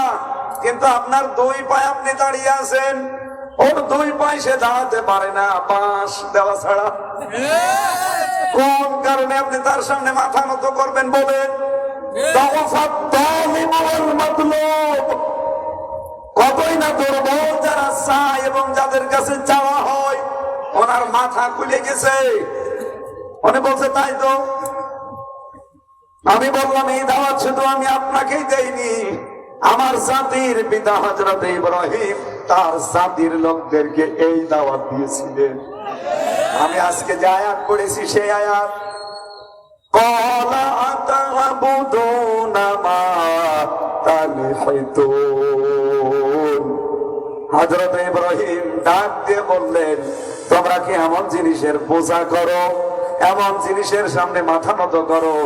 [SPEAKER 1] কিন্তু আপনার ২ পায়ে আপনি দাঁড়িয়ে আছেন, ওর ২ পায়ে সে দাঁড়াতে পারে না বাঁশ দেওয়া ছাড়া। কোন কারণে আপনি তার সামনে মাথা নত করবেন বলেন? কতই না দুর্বল যারা চায় এবং যাদের কাছে চাওয়া হয়, ওনার মাথা খুলে গেছে। উনি বলছে তাই তো। আমি বললাম এই দাওয়াত শুধু আমি আপনাকেই দেইনি, আমার জাতির পিতা হযরত ইব্রাহিম তার জাতির লোকদেরকে এই দাওয়াত দিয়েছিলেন। আমি আজকে যে আয়াত পড়েছি সেই আয়াত, ক্বালা আতা'বুদুনা মা তানহিতুন। হযরত ইব্রাহিম ডাক দিয়ে বললেন, তোমরা কি এমন জিনিসের পূজা করো, এমন জিনিসের সামনে মাথা নত করো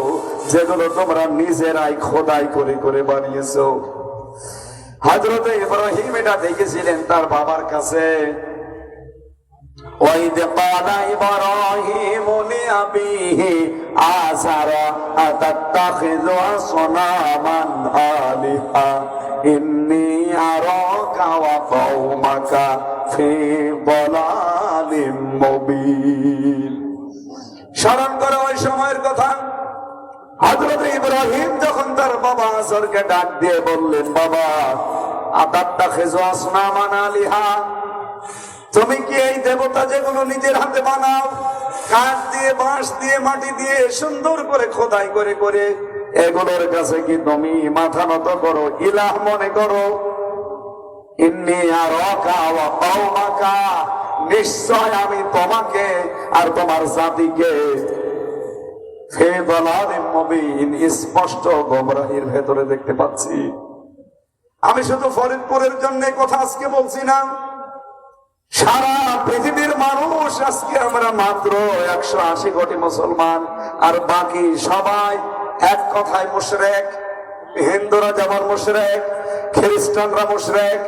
[SPEAKER 1] যেগুলো তোমরা নিজেরাই খোদাই করে করে বানিয়েছো। হযরত ইব্রাহিম এটা দেখেছিলেন তার বাবার কাছে। وَإِذْ قَالَ إِبْرَاهِيمُ لِأَبِيهِ آزَرَ أَتَتَّخِذُ أَصْنَامًا آلِهَةً إِنِّي أَرَاكَ وَقَوْمَكَ فِي ضَلَالٍ مُبِينٍ। স্মরণ করো ওই সময়ের কথা। হযরত ইব্রাহিম যখন তার বাবা আজরকে ডাক দিয়ে বললেন, বাবা, আতাত্তাখিযু আসনামান আলিহা, তুমি কি এই দেবতা যেগুলো নিজের হাতে বানাও, কাঠ দিয়ে, বাঁশ দিয়ে, মাটি দিয়ে সুন্দর করে খোদাই করে করে, এগুলোর কাছে কি তুমি মাথা নত করো, ইলাহ মনে করো? ইন্নী আরাকা ওয়া কওমাকা, নিশ্চয় আমি তোমাকে আর তোমার জাতিকে ফি দালালিম মুবিন, স্পষ্ট গোমরাহির ভেতরে দেখতে পাচ্ছি। আমি শুধু ফরিদপুরের জন্য কথা আজকে বলছি না, সারা পৃথিবীর মানুষ আজকে আমরা মাত্র 180 কোটি মুসলমান, আর বাকি সবাই এক কথায় মুশরিক। হিন্দুরা যেমন মুশরিক, খ্রিস্টানরা মুশরিক,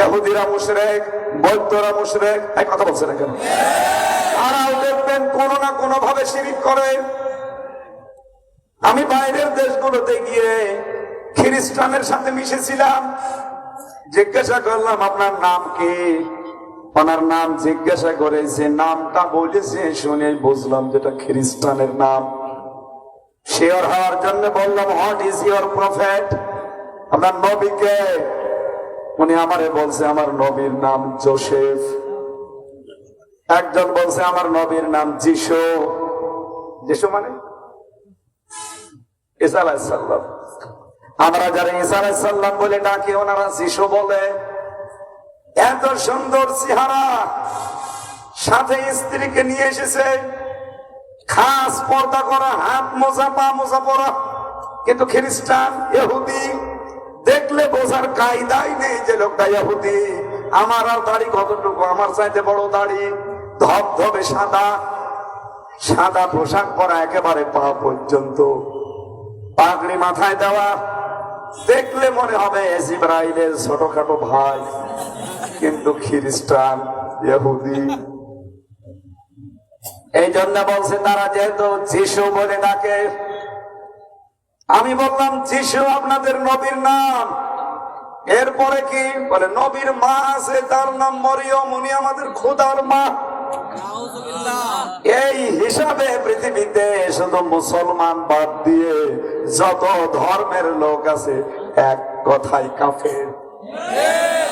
[SPEAKER 1] ইহুদিরা মুশরিক, বৌদ্ধরা মুশরিক। এই কথা বলছে না কেন? তারাও দেখবেন কোনো না কোনো ভাবে শিরিক করে। আমি বাইরের দেশগুলোতে গিয়ে খ্রিস্টানের সাথে মিশেছিলাম, জিজ্ঞাসা করলাম আপনার নাম কি? ওনার নাম জিজ্ঞাসা করে যে নামটা বলেছে শুনে বুঝলাম যেটা খ্রিস্টানের নাম। শিওর হওয়ার জন্য বললাম, হোয়াট ইজ ইউর প্রফেট? আপনার নবীকে? উনি আমারে বলছে আমার নবীর নাম জোসেফ। একজন বলছে আমার নবীর নাম যিশু। যিশু মানে ঈসা আলাইহিস সালাম। আমরা যারা ঈসা আলাইহিস সালাম বলে ডাকি, ওনারা যিশু বলে। এত সুন্দর চেহারা, সাথে স্ত্রীকে নিয়ে এসেছে, খাস পর্দা করা, হাত মোজা, পা মোজা পরা। কিন্তু খ্রিস্টান, ইহুদি দেখলে বোঝার কায়দাই নেই যে লোকটা ইহুদি। আমার আর দাড়ি কতটুকু, আমার চাইতে বড় দাড়ি, ধবধবে সাদা, সাদা পোশাক পরা একেবারে পা পর্যন্ত, পাগড়ি মাথায় দেওয়া, দেখলে মনে হবে জিবরাইলের ছোটখাটো ভাই। কিন্তু খ্রিস্টান, ইহুদি। এই জন্য বলছে তারা যেহেতু যিশু বলে ডাকে। আমি বললাম, যিশু আপনাদের নবীর নাম? এরপরে কি বলে? নবীর মা আছে, তার নাম মরিয়ম, উনি আমাদের খোদার মা। এই হিসাবে পৃথিবীতে শুধু মুসলমান বাদ দিয়ে যত ধর্মের লোক আছে এক কথাই কাফের।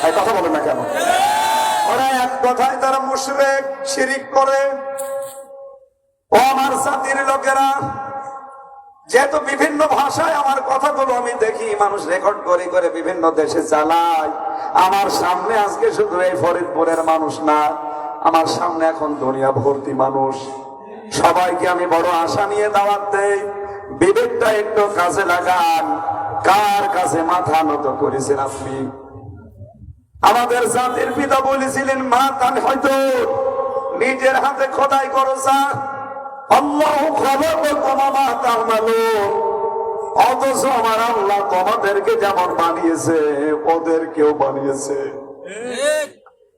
[SPEAKER 1] এই কথা বলে না কেন? ওরা এক কথায় তারা মুশরিক, শিরিক করে। ও আমার জাতির লোকেরা, যেহেতু বিভিন্ন ভাষায় আমার কথাগুলো আমি দেখি মানুষ রেকর্ড করে করে বিভিন্ন দেশে চালায়, আমার সামনে আজকে শুধু এই ফরিদপুরের মানুষ না, আমার সামনে এখন দুনিয়া ভর্তি মানুষ। সবাইকে আমি বড় আশা নিয়ে দাওয়াত দেই, বিবেকটা একটু কাজে লাগান। কার কাছে মাথা নত করেছেন আপনি? আমাদের জাতির পিতা বলেছিলেন, মা তান হয়তো নিজের হাতে খোদাই করো যা, আল্লাহু খালাকাকুম মা তা'মালুন। অথচ আমার আল্লাহ তোমাদেরকে যেমন বানিয়েছে ওদেরকেও বানিয়েছে।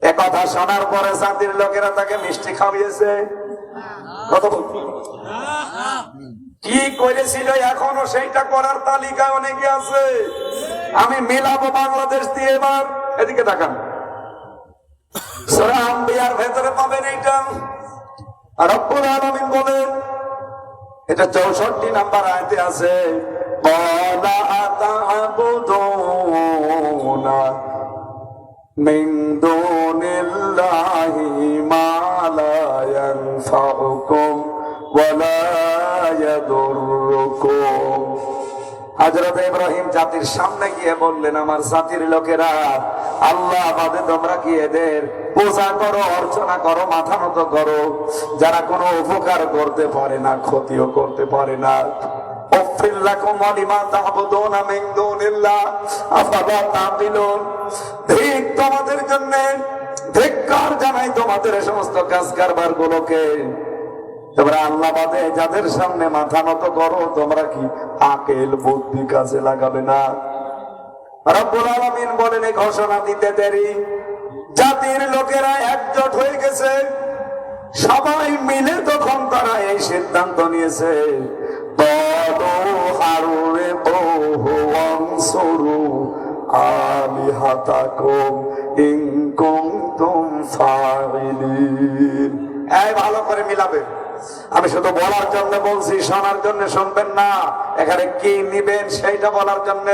[SPEAKER 1] একথা শোনার পরে জাতির লোকেরা তাকে মিষ্টি খাওয়িয়েছে। কথা বলছি, কি করেছিল এখনো সেইটা করার তালিকায় অনেকে আছে। আমি মিলাবো বাংলাদেশ দিয়ে। এবার এদিকে তাকান, সূরা আম্বিয়ার ভেতরে পাবেন এইটা। রব্বুল আলামিন বলেন, এটা 64 নাম্বার আয়াতে আছে, ক্বালা আতা'বুদুনা মিন দুনিল্লাহি মা লা ইয়ানফাউকুম ওয়া লা ইয়াদুররুকুম। হযরত ইব্রাহিম জাতির সামনে গিয়ে বললেন, আমার জাতির লোকেরা, আল্লাহ বাদে তোমরা কি এদের পূজা করো, অর্চনা করো, মাথা নত করো, যারা কোনো উপকার করতে পারে না, ক্ষতিও করতে পারে না। উফিল লাকুম ওয়া লিমা তা'বুদুনা মিন দুনিল্লাহ আফালা তা'কিলুন। ঠিক তোমাদের জন্য ধিক্কার জানাই তোমাদের সমস্ত কাজ কারবার গুলোকে। তোমরা আল্লাহ বাদে যাদের সামনে মাথা নত করো, তোমরা কি আকেল বুদ্ধি কাজে লাগাবে না? রব্বুল আলামিন বলেন, এই ঘোষণা দিতে দেরি, জাতির লোকেরা একজোট হয়ে গেছে। সবাই মিলে তখন তারা এই সিদ্ধান্ত নিয়েছে, ভালো করে মিলাবে। আমি শুধু বলার জন্য বলছি, শোনার জন্য শুনবেন না, এখানে কি নিবেন সেইটা বলার জন্য।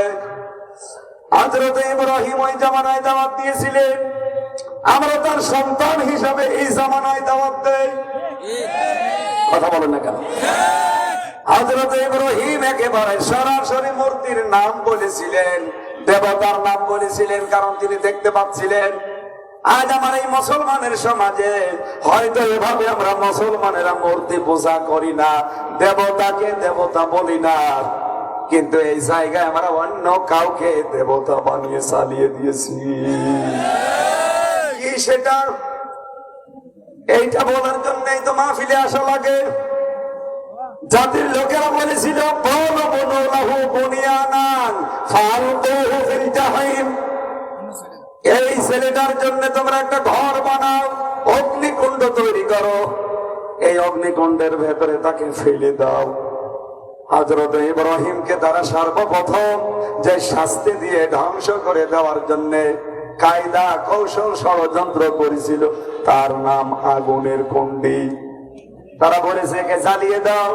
[SPEAKER 1] হযরত ইব্রাহিম ওই জামানায় দাওয়াত দিয়েছিলেন, আমরা তার সন্তান হিসাবে এই জামানায় দাওয়াত দেই। কথা বলেন না কেন? হযরত ইব্রাহিম একেবারে সরাসরি মূর্তির নাম বলেছিলেন, দেবতার নাম বলেছিলেন, কারণ তিনি দেখতে পাচ্ছিলেন। আজ আমার এই মুসলমানের সমাজে হয়তো এভাবে আমরা মুসলমানেরা মূর্তি পূজা করি না, দেবতাকে দেবতা বলি না, কিন্তু এই জায়গায় আমরা অন্য কাউকে দেবতা বানিয়ে চালিয়ে দিয়েছি। কি সেটা? এইটা বলার জন্যই তো মাহফিলে আসা লাগে। জাতির লোকেরা বলেছিল, এই ছেলেটার জন্য তোমরা একটা ঘর বানাও, অগ্নিকুণ্ড তৈরি করো, এই অগ্নিকুণ্ডের ভেতরে তাকে ফেলে দাও। হযরত ইব্রাহিমকে তারা সর্বপ্রথম যে শাস্তি দিয়ে ধ্বংস করে দেওয়ার জন্য কায়দা কৌশল ষড়যন্ত্র করেছিল, তার নাম আগুনের কুণ্ডি। তারা বলেছে, একে জ্বালিয়ে দাও।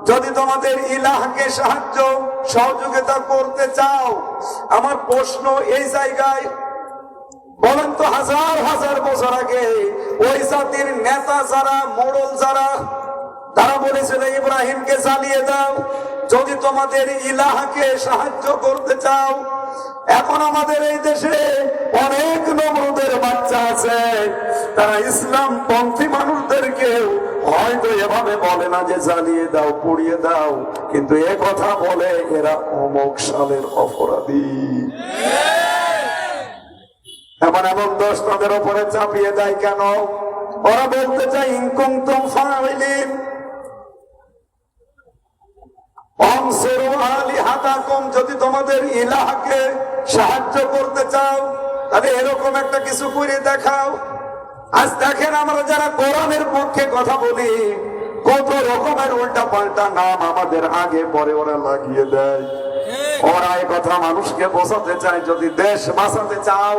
[SPEAKER 1] যদি তোমাদের ইলাহকে সাহায্য সহযোগিতা করতে চাও, আমার প্রশ্ন এই জায়গায়, বলেন তো, হাজার হাজার বছর আগে ওই জাতির নেতা যারা, মোড়ল যারা, তারা বলেছিল ইব্রাহিমকে জ্বালিয়ে দাও যদি তোমাদের ইলাহকে সাহায্য করতে চাও। এখন আমাদের এই দেশে অনেক নমরুদের বাচ্চা আছে, তারা ইসলাম পন্থী মানুষদেরকে হয়তো এভাবে বলে না যে জ্বালিয়ে দাও, পুড়িয়ে দাও, কিন্তু এ কথা বলে এরা অমুক সালের অপরাধী। এমন এমন দোষ তাদের উপরে চাপিয়ে দেয় কেন? ওরা বলতে চায়, ইনকুনতুম ফাইলিন অনসুরু আলিহাতাকুম, যদি তোমাদের ইলাহকে সাহায্য করতে চাও তাহলে এরকম একটা কিছু করে দেখাও। আজ দেখেন, আমরা যারা কোরআনের পক্ষে কথা বলি, কত রকমের উল্টা পাল্টা নাম আমাদের আগে পরে ওরা লাগিয়ে দেয়। ওরা এই কথা মানুষকে বোঝাতে চায়, যদি দেশ বাঁচাতে চাও,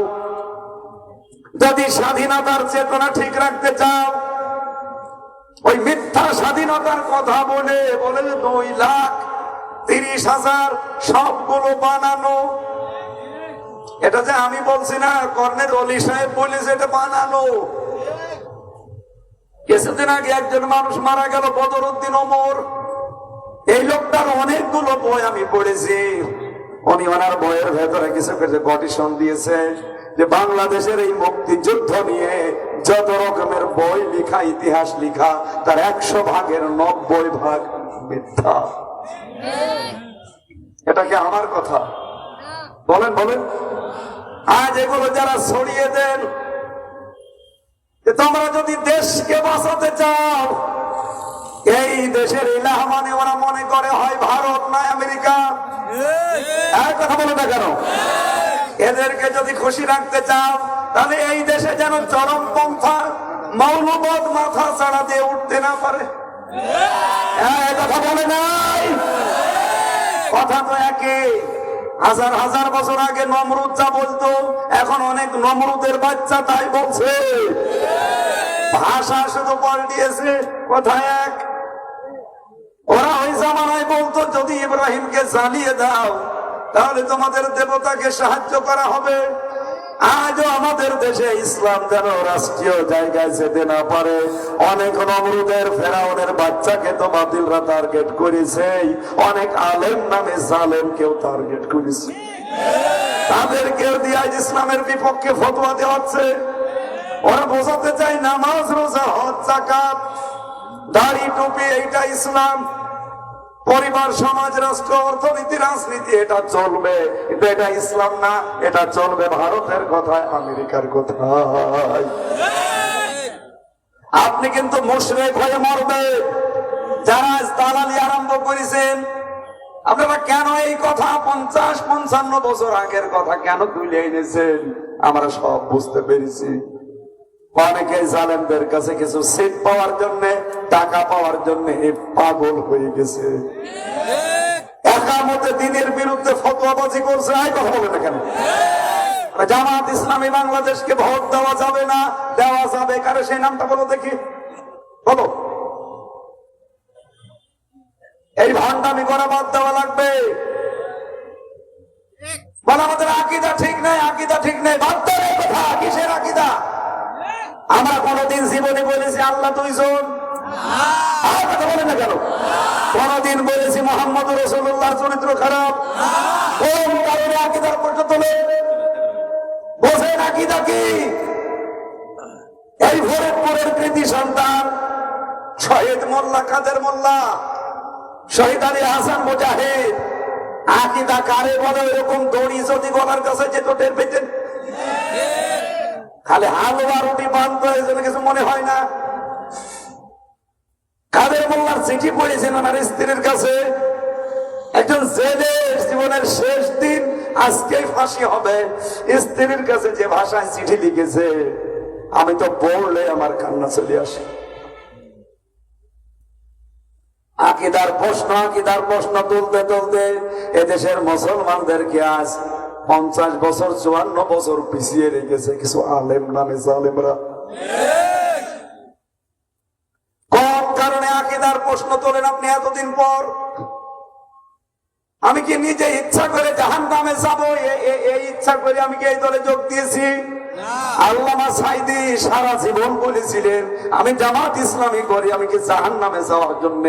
[SPEAKER 1] যদি স্বাধীনতার চেতনা ঠিক রাখতে চাও, ওই মিথ্যা স্বাধীনতার কথা বলে বলে 2,30,000 সবগুলো বানানো। এটা যে আমি বলছি না, কর্নেল অলি সাহেব বলেছে এটা বানানো। কিছুদিন আগে একজন মানুষ মারা গেল, বদরুদ্দিন ওমর। এই লোকটার অনেকগুলো বই আমি পড়েছি। উনি ওনার বইয়ের ভেতরে কিছু কিছু কোটেশন দিয়েছে যে বাংলাদেশের এই মুক্তিযুদ্ধ নিয়ে যত রকমের বই লিখা, ইতিহাস লিখা, তার 100 ভাগের 90 ভাগ মিথ্যা। এটা কি আমার কথা? বলেন বলেন। আজ এগুলো যারা ছড়িয়ে দেন, তোমরা যদি দেশকে বাঁচাতে চাও, এই দেশের ইলাহ মানে ওরা মনে করে হয় ভারত না আমেরিকা। কথা বলো না কেন? এদেরকে যদি খুশি রাখতে চাও তাহলে এই দেশে যেন চরমপন্থা মৌলবাদ মাথা ছাড়া দিয়ে উঠতে না পারে। কথা বলে নাই, কথা তো একই। হাজার হাজার বছর আগে নমরুদ যা বলতো, এখন অনেক নমরুদের বাচ্চা তাই বলছে। ভাষা শুধু পাল্টিয়েছে, কথা এক। ওরা ওই জামানায় বলতো, যদি ইব্রাহিমকে জ্বালিয়ে দাও তাহলে তোমাদের দেবতাকে সাহায্য করা হবে। আজও আমাদের দেশে ইসলাম যেন রাষ্ট্রীয় জায়গায় যেতে না পারে, অনেক নমরুদের, ফেরাউনের বাচ্চাকে তো বাতিলরা টার্গেট করেছে, অনেক আলেম নামে জালেমকেও টার্গেট করেছে। তাদেরকেও দিয়ে আজ ইসলামের বিপক্ষে ফতোয়া দেওয়া হচ্ছে। ওরা বোঝাতে চায় নামাজ, রোজা, হজ, যাকাত, দাড়ি, টুপি, এইটা ইসলাম। পরিবার, সমাজ, রাষ্ট্র, অর্থনীতি, রাজনীতি এটা চলবে, কিন্তু এটা ইসলাম না। এটা চলবে ভারতের কথায়, আমেরিকার কথায়। আপনি কিন্তু মুশরিক হয়ে মরবে। যারা দালালি আরম্ভ করেছেন, আপনারা কেন এই কথা 50-55 বছর আগের কথা কেন তুলে এনেছেন? আমরা সব বুঝতে পেরেছি। অনেকে জালেমদের কাছে কিছু সিট পাওয়ার জন্য, টাকা পাওয়ার জন্য পাগল হয়ে গেছে। একামতে দ্বীনের বিরুদ্ধে ফতোয়াবাজি করছে। আই কথা বলে না কেন? জামাত ইসলামী বাংলাদেশকে ভোট দেওয়া যাবে না, দেওয়া যাবে কারে সেই নামটা বলো দেখি, বলো। এই ভণ্ডামি করা বাদ দেওয়া লাগবে। বলে আমাদের আকীদা ঠিক নেই, আকীদা ঠিক নেই, বাদ দেওয়ার কথা। কিসের আকীদা? আমরা কোনদিন জীবনে বলেছি আল্লাহ দুইজন? কথা বলে না কেন? কোনদিন বলেছি মুহাম্মদ রাসূলুল্লাহর চরিত্র খারাপ? কোন কারণে আকীদার প্রশ্ন তোলে? বোঝেন আকীদা কি? এই ফরিদপুরের কৃতি সন্তান শহীদ মোল্লা কাদের মোল্লা, শহীদ আলী হাসান মুজাহিদ, আকীদা কারে বলে? এরকম দড়ি যদি গলার কাছে যেত টের পেতেন। খালি হালুয়া রুটি বান্ধ হয়েছে কিছু মনে হয় না। কাদের মোল্লার চিঠি পড়েছেন ওনার স্ত্রীর কাছে। একজন জেলে জীবনের শেষ দিন, আজকেই ফাঁসি হবে, স্ত্রীর কাছে যে ভাষায় চিঠি লিখেছে আমি তো পড়লে আমার কান্না চলে আসে। আকীদার প্রশ্ন তুলতে তুলতে এদেশের মুসলমানদেরকে আজ 50 বছর 54 বছর পিছিয়ে রেখেছে কিছু আলেম নামে জালেমরা। কোন কারণে আকীদার প্রশ্ন তোলেন আপনি এতদিন পর? আমি কি নিজে ইচ্ছা করে জাহান্নামে যাব? এই ইচ্ছা করে আমি কি এই দলে যোগ দিয়েছি? আল্লামা সাঈদী সারা জীবন বলেছিলেন আমি জামাত ইসলামী করি, আমি কি জাহান্নামে যাওয়ার জন্য?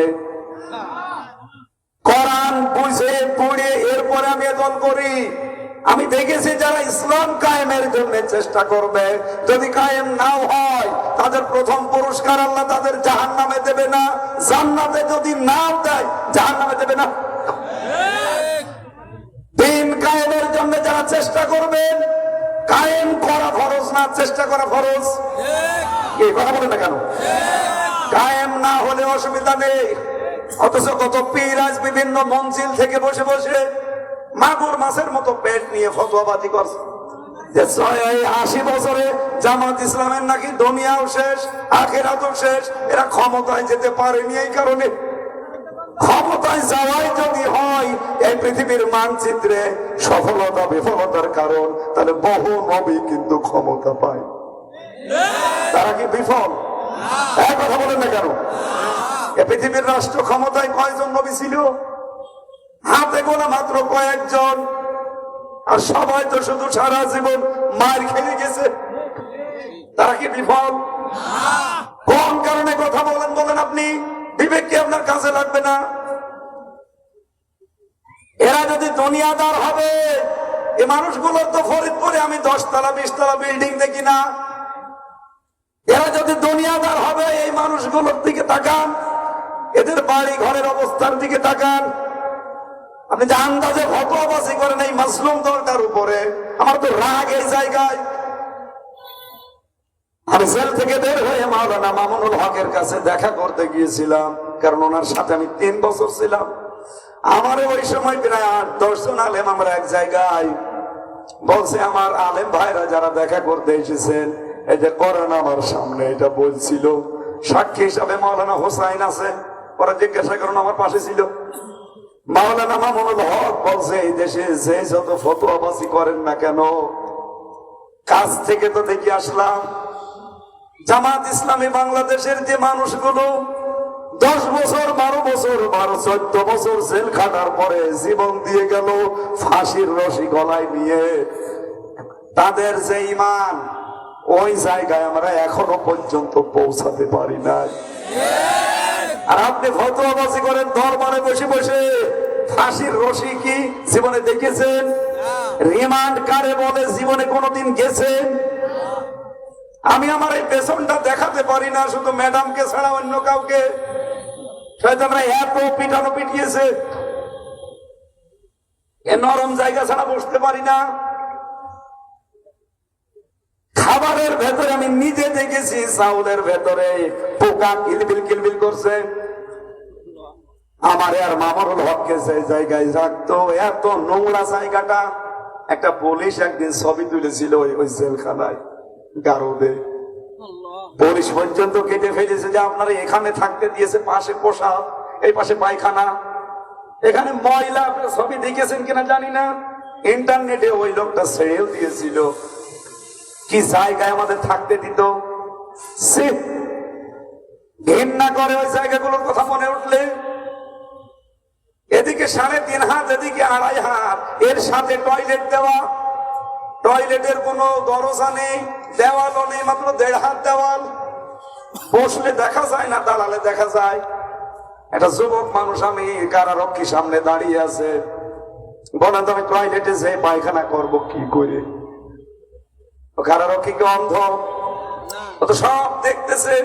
[SPEAKER 1] কোরআন বুঝে পড়ে এরপরে আমি দল করি। আমি দেখেছি যারা ইসলাম কায়েমের জন্য চেষ্টা করবে, যদি কায়েম নাও হয় তাদের প্রথম পুরস্কার আল্লাহ তাদের জাহান্নামে দেবে না, জান্নাতে যদি নাও দেয় জাহান্নামে দেবে না। দিন কায়েমের জন্য যারা চেষ্টা করবেন, কায়েম করা ফরজ না, চেষ্টা করা ফরজ। এই কথা বলে না কেন? কায়েম না হলে অসুবিধা নেই। অথচ কত পীর আজ বিভিন্ন মঞ্জিল থেকে বসে বসে মাগুর মাছের মতো পেট নিয়ে ফতোয়াবাজি করছে যে 80 বছরে জামাত ইসলামের নাকি দুনিয়াও শেষ, আখিরাতও শেষ, এরা ক্ষমতায় যেতে পারেনি। এই কারণে ক্ষমতায় যাওয়াই যদি হয় এই পৃথিবীর মানচিত্রে সফলতা বিফলতার কারণ, তাহলে বহু নবী কিন্তু ক্ষমতা পায়, তারা কি বিফল? এক কথা বলেন না কেন? এ পৃথিবীর রাষ্ট্র ক্ষমতায় কয়জন নবী ছিল? হাতে গোনা মাত্র কয়েকজন, আর সবাই তো শুধু সারা জীবন মার খেয়ে গেছে। তারা কি বিফল? কোন কারণে কথা বলেন বলেন আপনি? বিবেক কি আপনার কাজে লাগবে না? এরা যদি দুনিয়াদার হবে, এই মানুষগুলোর তো ফরিদপুরে আমি 10 তলা 20 তলা বিল্ডিং দেখি না। এরা যদি দুনিয়াদার হবে, এই মানুষগুলোর দিকে তাকান, এদের বাড়ি ঘরের অবস্থার দিকে তাকান। আপনি যে আন্দাজে ফতোয়াবাজি করেন এই মাসলুম দলটার উপরে, আমার তো রাগ এই জায়গায়। আমি জেল থেকে বের হয়ে মাওলানা মামুনুল হকের কাছে দেখা করতে গিয়েছিলাম, কারণ ওনার সাথে আমি 3 বছর ছিলাম। আমার ওই সময় প্রায় 8-10 জন আলেম আমরা এক জায়গায় বলছে, আমার আলেম ভাইরা যারা দেখা করতে এসেছেন, এই যে করেন আমার সামনে এটা বলছিল, সাক্ষী হিসাবে মাওলানা হোসাইন আছে, ওরা জিজ্ঞাসা করেন আমার পাশে ছিল। মাওলানা মামুনুল হক বলছে, এই দেশে যে যত ফতোয়াবাজি করেন না কেন, কাজ থেকে তো দেখে আসলাম জামাত ইসলামী বাংলাদেশের যে মানুষগুলো 10 বছর 12 বছর 14 বছর জেল খাটার পরে জীবন দিয়ে গেল ফাঁসির রশি গলায় নিয়ে, তাদের যে ঈমান, ওই জায়গায় আমরা এখনো পর্যন্ত পৌঁছাতে পারি নাই। আর আপনি ফতোয়াবাজি করেন দরবারে বসে বসে। ফাঁসির রশি কি জীবনে দেখেছেন? রিমান্ড কারে বলে জীবনে কোনোদিন গেছেন? আমি আমার এই পেছনটা দেখাতে পারি না, শুধু ম্যাডামকে ছাড়া অন্য কাউকে। শয়তানরা এত পিটানো পিটিয়েছে, এ নরম জায়গা ছাড়া বসতে পারি না। খাবারের ভেতরে আমি নিজে দেখেছি, চাউলের ভেতরে পোকা কিলবিল কিলবিল করছে। আমার আর মামুনুল হককে যে জায়গায় রাখতো, এত নোংরা জায়গাটা। একটা পুলিশ একদিন ছবি তুলেছিল ওই জেলখানায় গারদে, পুলিশ পর্যন্ত কেটে ফেলেছে যে আপনারা এখানে থাকতে দিয়েছে, পাশে পোশাক, এই পাশে পায়খানা, এখানে ময়লা। আপনার ছবি দেখেছেন কিনা জানি না, ইন্টারনেটে ওই লোকটা ছেড়েও দিয়েছিল। কি জায়গায় আমাদের থাকতে দিত, ঘৃণা করে ওই জায়গাগুলোর কথা মনে উঠলে। এদিকে 3.5 হাত, এদিকে 2.5 হাত, এর সাথে টয়লেট দেওয়া, টয়লেটের কোনো দরজা নেই, দেওয়ালও নেই, মাত্র 1.5 হাত দেওয়াল। বসলে দেখা যায় না, দাঁড়ালে দেখা যায়। একটা যুবক মানুষ আমি কারারক্ষী সামনে দাঁড়িয়ে আছে, বলেন তো আমি টয়লেটে যে পায়খানা করব কি করে? কারারক্ষী কি অন্ধ? ও তো সব দেখতেছে।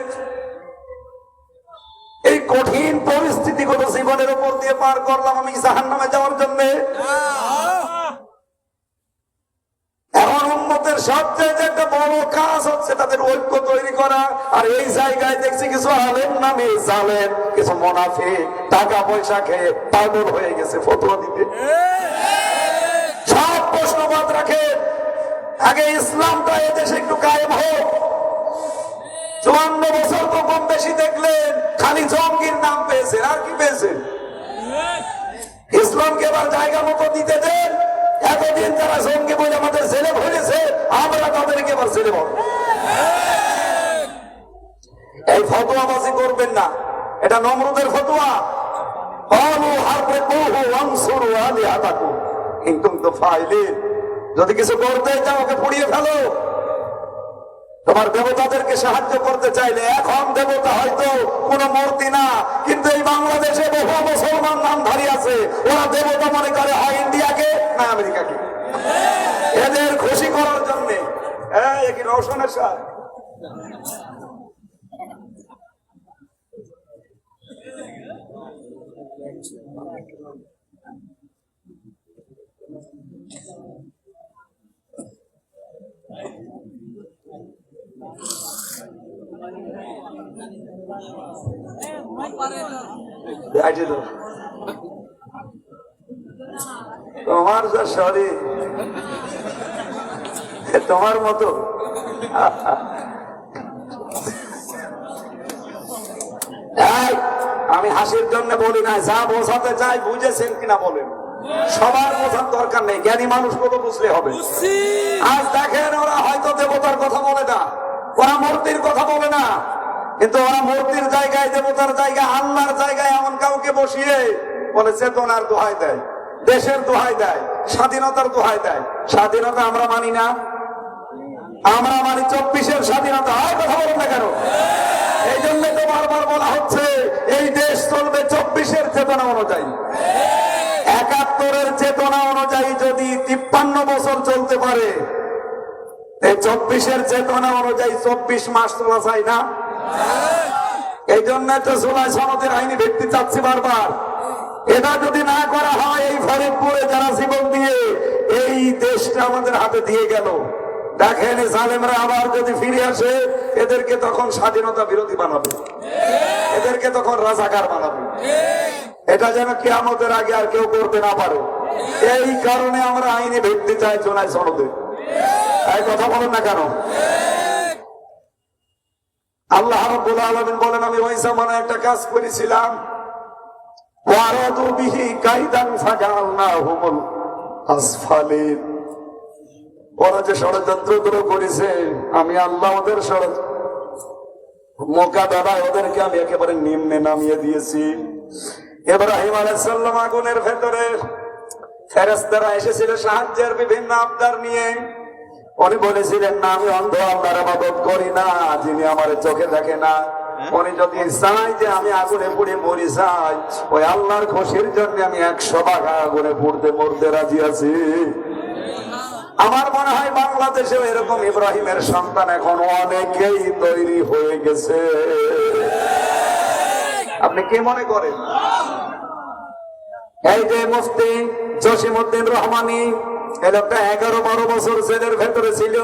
[SPEAKER 1] এই কঠিন পরিস্থিতিগত জীবনের উপর দিয়ে পার করলাম আমি জাহান্নামে যাওয়ার জন্য। এখন উম্মতের সবচেয়ে একটা বড় কাজ হচ্ছে তাদের ঐক্য তৈরি করা। আর এই জায়গায় দেখছি কিছু আলেম নামে জালেম, কিছু মুনাফিক টাকা পয়সা খেয়ে পাগল হয়ে গেছে ফতোয়া দিতে। সব প্রশ্নবাদ রাখে, আগে ইসলামটা এদেশে একটু কায়েম হোক। 54 বছর তো কম বেশি দেখলেন খালি জঙ্গির নাম পেয়েছেন, আর কি পেয়েছেন? ইসলামকে এবার জায়গা মতো দিতে দেন। এতদিন যারা জঙ্গি বলে আমাদের জেলে ভরেছে, আমরা তাদেরকে এবার জেলে ভরব। এই ফতোয়াবাজি করবেন না, এটা নমরুদের ফতোয়া। যদি কিছু করতে চাও ওকে পুড়িয়ে ফেলো। তোমার দেবতাদেরকে সাহায্য করতে চাইলে, এখন দেবতা হয়তো কোনো মূর্তি না, কিন্তু এই বাংলাদেশে বহু মুসলমান নামধারী আছে, ওরা দেবতা মনে করে হয় ইন্ডিয়াকে না আমেরিকাকে, এদের খুশি করার জন্য। কি রওশনের সাথ তোমার যা শরীর, তোমার মতো আমি হাসির জন্য বলি না, যা বোঝাতে চাই বুঝেছেন কিনা বলেন। সবার বোঝার দরকার নেই, জ্ঞানী মানুষ কত বুঝলে হবে। আজ দেখেন ওরা হয়তো দেবতার কথা বলে না, ওরা মূর্তির কথা বলে না, কিন্তু ওরা মূর্তির জায়গায়, দেবতার জায়গায়, আল্লাহর জায়গায় এমন কাউকে বসিয়ে বলে চেতনার দোহাই দেয়, দেশের দোহাই দেয়, স্বাধীনতার দোহাই দেয়। স্বাধীনতা আমরা মানি না, আমরা মানি 24-এর স্বাধীনতা। হয় কথা বলেন না কেন? এই জন্য তো বারবার বলা হচ্ছে এই দেশ চলবে 24-এর চেতনা অনুযায়ী। 71-এর চেতনা অনুযায়ী যদি 53 বছর চলতে পারে, 24-এর চেতনা অনুযায়ী 24 মাস চলা যায় না? এই জন্য তো জুলাই সনদের আইনি ভিত্তি চাচ্ছি বারবার। এটা যদি না করা হয়, এই ফরিদপুরে যারা জীবন দিয়ে এই দেশটা আমাদের হাতে দিয়ে গেল, দেখেন জালেমরা আবার যদি ফিরে আসে, এদেরকে তখন স্বাধীনতা বিরোধী বানাবে, এদেরকে তখন রাজাকার বানাবে। এটা যেন কিয়ামতের আগে আর কেউ করতে না পারে। এই কারণে আমরা আইনি ভিত্তি চাই জুলাই সনদে। এই কথা বলেন না কেন? আল্লাহ রাব্বুল আলামিন বলেন, আমি ওই জামানায় একটা কাজ করেছিলাম, ওয়ারাদু বিহি কাইদান ফাজালনাহুমুল আসফালিন। ওরা যে ষড়যন্ত্রগুলো করেছে, আমি আল্লাহ ওদের মোকাবেলায় ওদেরকে আমি একেবারে নিম্নে নামিয়ে দিয়েছি। ইব্রাহিম আলাইহিস সালাম আগুনের ভেতরে, ফেরেশতারা এসেছিল সাহায্যের বিভিন্ন আবদার নিয়ে। উনি বলেছিলেন না, আমি অন্ধ আল্লাহর ইবাদত করি না, যিনি আমার চোখে দেখে না। উনি যদি চাই যে আমি আগুনে পুড়ে মরি যাই, ওই আল্লাহর খুশির জন্য আমি 100 ভাগ আগুনে পুড়তে মরতে রাজি আছি। আমার মনে হয় বাংলাদেশে এরকম ইব্রাহিমের সন্তান এখন অনেকেই তৈরি হয়ে গেছে। আপনি কি মনে করেন? এই যে মুফতি জসিমউদ্দিন রহমানী, এই লোকটা 11-12 বছর জেলের ভেতরে ছিল।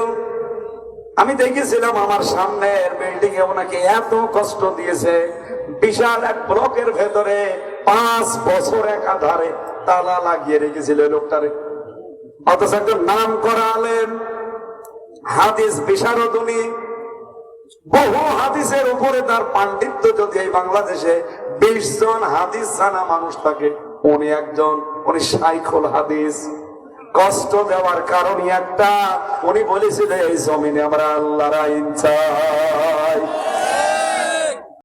[SPEAKER 1] আমি দেখেছিলাম আমার সামনের বিল্ডিং এ ওনাকে এত কষ্ট দিয়েছে। বিশাল এক ব্লকের ভেতরে 5 বছর একাধারে তালা লাগিয়ে রেখেছিল লোকটারে। অথচ একজন নাম করা আলেম, হাদিস বিশারদ, উনি বহু হাদিসের উপরে তার পাণ্ডিত্য। যদি এই বাংলাদেশে 20 জন হাদিস জানা মানুষ থাকে, উনি একজন, উনি শাইখুল হাদিস। কষ্ট দেওয়ার কারণ একটা, উনি বলেছিলেন এই জমিনে আমরা আল্লাহর আইন চাই।